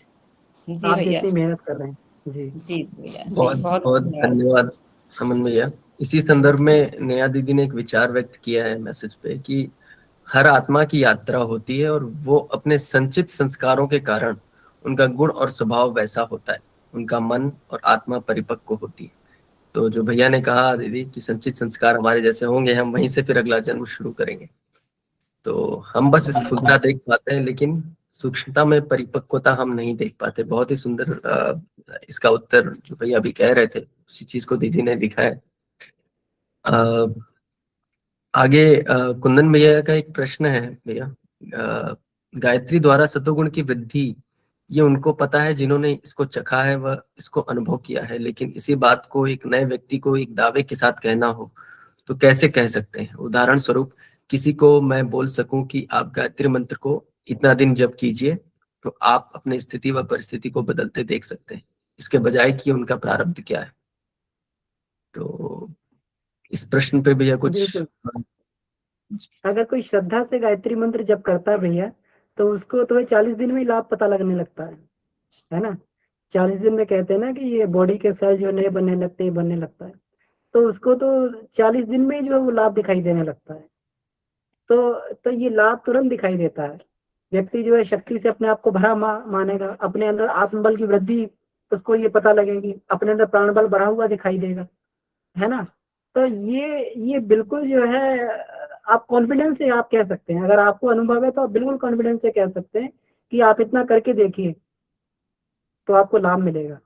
जी आप भैया। जितनी मेहनत कर रहे हैं। जी जी भैया, जी बहुत बहुत बहुत धन्यवाद। धन्यवाद अमन भैया। इसी संदर्भ में नेहा दीदी ने एक विचार व्यक्त किया है मैसेज पे कि हर आत्मा की यात्रा होती है और वो अपने संचित संस्कारों के कारण उनका गुण और स्वभाव वैसा होता है, उनका मन और आत्मा परिपक्व होती है। तो जो भैया ने कहा दीदी कि संचित संस्कार हमारे जैसे होंगे, हम वहीं से फिर अगला जन्म शुरू करेंगे। तो हम बस स्थूलता देख पाते हैं, लेकिन सूक्ष्मता में परिपक्वता हम नहीं देख पाते। बहुत ही सुंदर इसका उत्तर जो भैया अभी कह रहे थे, उसी चीज को दीदी ने लिखा है। आगे कुंदन भैया का एक प्रश्न है भैया। गायत्री द्वारा सतोगुण की वृद्धि ये उनको पता है जिन्होंने इसको चखा है, वह इसको अनुभव किया है, लेकिन इसी बात को एक नए व्यक्ति को एक दावे के साथ कहना हो तो कैसे कह सकते हैं? उदाहरण स्वरूप किसी को मैं बोल सकूं कि आप गायत्री मंत्र को इतना दिन जप कीजिए तो आप अपनी स्थिति व परिस्थिति को बदलते देख सकते हैं, इसके बजाय कि उनका प्रारब्ध क्या है। तो इस प्रश्न पे भैया कुछ। बिल्कुल। अगर कोई श्रद्धा से गायत्री मंत्र जप करता है भैया, तो उसको तो 40 दिन में ही लाभ पता लगने लगता है ना। 40 दिन में कहते हैं ना कि ये बॉडी के सेल जो नए बनने लगते हैं, बनने लगता है, तो उसको तो 40 दिन में ही जो है वो लाभ दिखाई देने लगता है। तो ये लाभ तुरंत दिखाई देता है। व्यक्ति जो है शक्ति से अपने आप को भरा मानेगा, अपने अंदर आत्मबल की वृद्धि उसको ये पता लगेगी, अपने अंदर प्राणबल बढ़ा हुआ दिखाई देगा, है ना। तो ये बिल्कुल जो है, आप कॉन्फिडेंस से आप कह सकते हैं, अगर आपको अनुभव है तो आप बिल्कुल कॉन्फिडेंस से कह सकते हैं कि आप इतना करके देखिए तो आपको लाभ मिलेगा।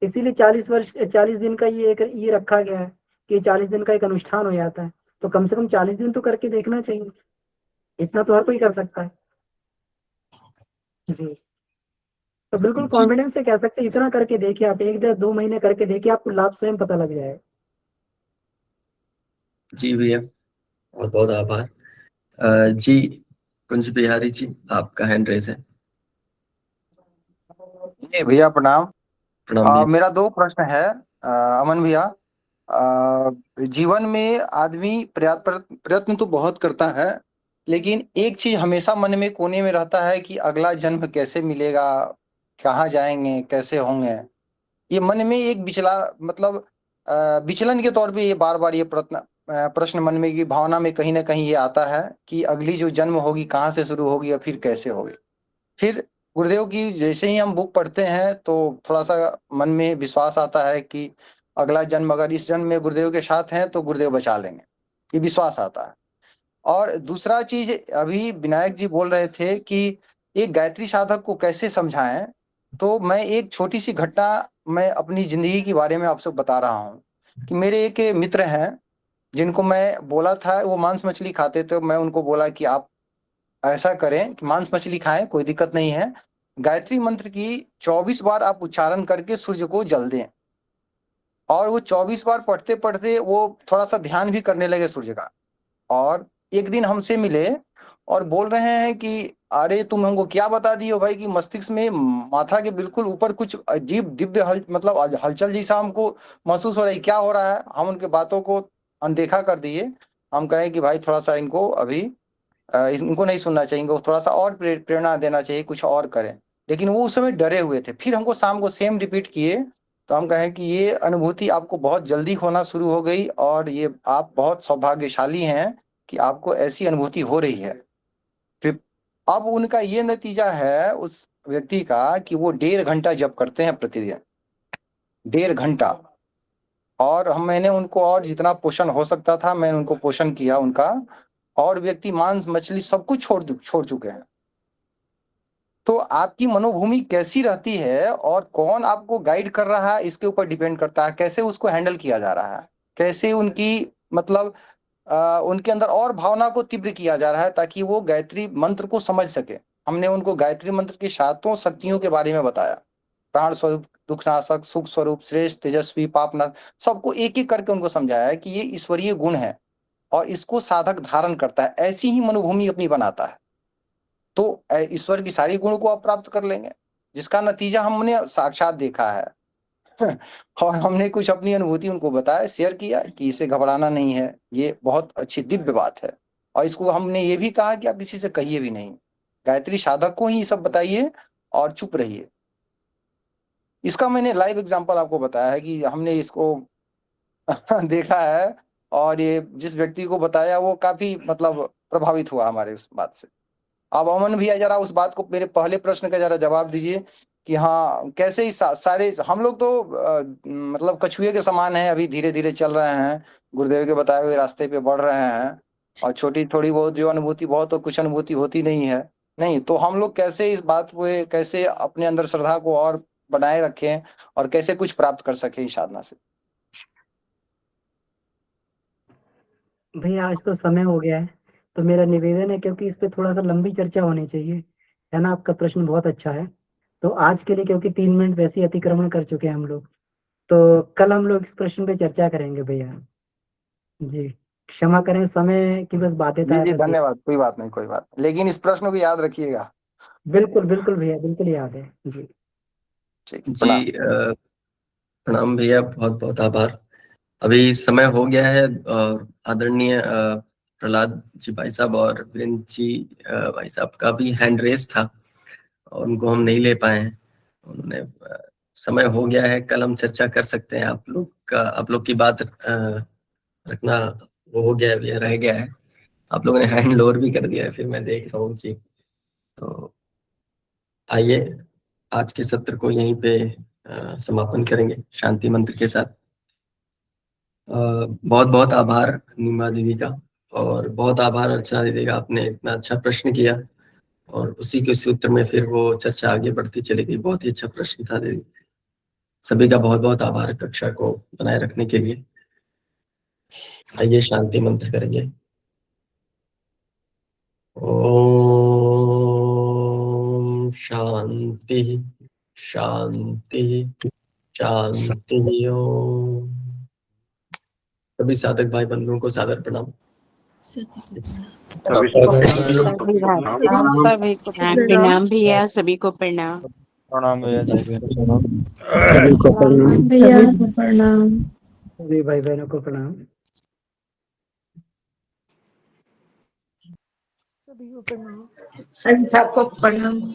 इसीलिए 40 दिन का ये रखा गया है कि 40 दिन का एक अनुष्ठान हो जाता है, तो कम से कम 40 दिन तो करके देखना चाहिए। इतना तो हर कोई कर सकता है। जी। तो बिल्कुल कॉन्फिडेंस से कह सकते हैं, इतना करके देखिए आप, 1-2 महीने करके देखिए, आपको लाभ स्वयं पता लग जाएगा। जी भैया, बहुत बहुत आभार। जी कुंज बिहारी जी, आपका हैंड रेस है। जी भैया प्रणाम। प्रणाम भैया। मेरा 2 प्रश्न है अमन भैया। जीवन में आदमी प्रयत्न तो बहुत करता है, लेकिन एक चीज हमेशा मन में कोने में रहता है कि अगला जन्म कैसे मिलेगा, कहाँ जाएंगे, कैसे होंगे। ये मन में एक विचलन के तौर पे ये बार बार ये प्रश्न मन में की भावना में कहीं ना कहीं ये आता है कि अगली जो जन्म होगी कहाँ से शुरू होगी और फिर कैसे होगी। फिर गुरुदेव की जैसे ही हम बुक पढ़ते हैं तो थोड़ा सा मन में विश्वास आता है कि अगला जन्म अगर इस जन्म में गुरुदेव के साथ हैं तो गुरुदेव बचा लेंगे, ये विश्वास आता है। और दूसरा चीज, अभी विनायक जी बोल रहे थे कि एक गायत्री साधक को कैसे समझाएं, तो मैं एक छोटी सी घटना मैं अपनी जिंदगी के बारे में आपसे बता रहा हूँ कि मेरे एक मित्र हैं जिनको मैं बोला था, वो मांस मछली खाते थे। मैं उनको बोला कि आप ऐसा करें कि मांस मछली खाएं, कोई दिक्कत नहीं है, गायत्री मंत्र की 24 बार आप उच्चारण करके सूर्य को जल दें। और वो 24 बार पढ़ते पढ़ते वो थोड़ा सा ध्यान भी करने लगे सूर्य का। और एक दिन हमसे मिले और बोल रहे हैं कि अरे तुम हमको क्या बता दिए हो भाई कि मस्तिष्क में माथा के बिल्कुल ऊपर कुछ अजीब दिव्य हलचल जैसा हमको महसूस हो रहा है, क्या हो रहा है। हम उनके बातों को अनदेखा कर दिए। हम कहें कि भाई थोड़ा सा इनको अभी इनको नहीं सुनना चाहिए, इनको थोड़ा सा और प्रेरणा देना चाहिए, कुछ और करें। लेकिन वो उस समय डरे हुए थे। फिर हमको शाम को सेम रिपीट किए तो हम कहें कि ये अनुभूति आपको बहुत जल्दी होना शुरू हो गई और ये आप बहुत सौभाग्यशाली हैं कि आपको ऐसी अनुभूति हो रही है। फिर अब उनका ये नतीजा है उस व्यक्ति का कि वो 1.5 घंटा जप करते हैं प्रतिदिन, 1.5 घंटा। और मैंने उनको और जितना पोषण हो सकता था मैंने उनको पोषण किया उनका, और व्यक्ति मांस मछली सब कुछ छोड़ चुके हैं। तो आपकी मनोभूमि कैसी रहती है और कौन आपको गाइड कर रहा है इसके ऊपर डिपेंड करता है, कैसे उसको हैंडल किया जा रहा है, कैसे उनकी उनके अंदर और भावना को तीव्र किया जा रहा है ताकि वो गायत्री मंत्र को समझ सके। हमने उनको गायत्री मंत्र की 7 शक्तियों के बारे में बताया, प्राण स्वरूप, दुखनाशक, सुख स्वरूप, श्रेष्ठ, तेजस्वी, पापनाथ, सबको एक एक करके उनको समझाया है कि ये ईश्वरीय गुण है और इसको साधक धारण करता है, ऐसी ही मनोभूमि अपनी बनाता है तो ईश्वर की सारी गुण को आप प्राप्त कर लेंगे, जिसका नतीजा हमने साक्षात देखा है। और हमने कुछ अपनी अनुभूति उनको बताया, शेयर किया कि इसे घबराना नहीं है, ये बहुत अच्छी दिव्य बात है। और इसको हमने ये भी कहा कि आप किसी से कहिए भी नहीं, गायत्री साधक को ही सब बताइए और चुप रहिए। इसका मैंने लाइव एग्जांपल आपको बताया है कि हमने इसको देखा है और ये जिस व्यक्ति को बताया वो काफी प्रभावित हुआ हमारे उस बात से। अब अमन भैया जरा उस बात को, मेरे पहले प्रश्न का जरा जवाब दीजिए कि हाँ कैसे ही सारे हम लोग तो कछुए के समान हैं, अभी धीरे धीरे चल रहे हैं, गुरुदेव के बताए हुए रास्ते पे बढ़ रहे हैं और छोटी थोड़ी बहुत जो अनुभूति, बहुत तो कुछ अनुभूति होती नहीं है। नहीं तो हम लोग कैसे इस बात को, कैसे अपने अंदर श्रद्धा को और बनाए रखें और कैसे कुछ प्राप्त कर सके इस साधना से। भैया आज तो समय हो गया है तो मेरा निवेदन है, क्योंकि इस पे थोड़ा सा लंबी चर्चा होनी चाहिए, है ना। आपका प्रश्न बहुत अच्छा है। तो आज के लिए, क्योंकि 3 मिनट वैसे ही अतिक्रमण कर चुके हैं हम लोग, तो कल हम लोग इस प्रश्न पे चर्चा करेंगे भैया जी। क्षमा करें, समय की बस बाध्यता जी है। धन्यवाद, कोई बात नहीं, लेकिन इस प्रश्न को याद रखिएगा। बिल्कुल बिल्कुल भैया, बिल्कुल याद है जी। ठीक, जी प्रणाम भैया, बहुत बहुत आभार। अभी समय हो गया है और आदरणीय प्रहलाद जी भाई साहब और वीरेंद्र जी भाई साहब का भी हैंड रेस था और उनको हम नहीं ले पाए हैं। उन्होंने समय हो गया है, कल हम चर्चा कर सकते हैं। आप लोग की बात रखना वो हो गया है, रह गया है। आप लोगों ने हैंड लोअर भी कर दिया है, फिर मैं देख रहा हूँ जी। तो आइए आज के सत्र को यहीं पे समापन करेंगे शांति मंत्र के साथ। बहुत बहुत आभार नीमा दीदी का, और बहुत आभार अर्चना दीदी का, आपने इतना अच्छा प्रश्न किया और उसी के उत्तर में फिर वो चर्चा आगे बढ़ती चली गई। बहुत ही अच्छा प्रश्न था दीदी। सभी का बहुत बहुत आभार कक्षा को बनाए रखने के लिए। आइए शांति मंत्र करेंगे। ओम शांति शांति शांति। ओम। सभी साधक भाई बंधुओं को सादर प्रणाम। सभी को प्रणाम भैया, सभी को प्रणाम। प्रणाम भैया जी। भैया प्रणाम। सभी भाई बहनों को प्रणाम। सभी को प्रणाम। सभी सबको प्रणाम।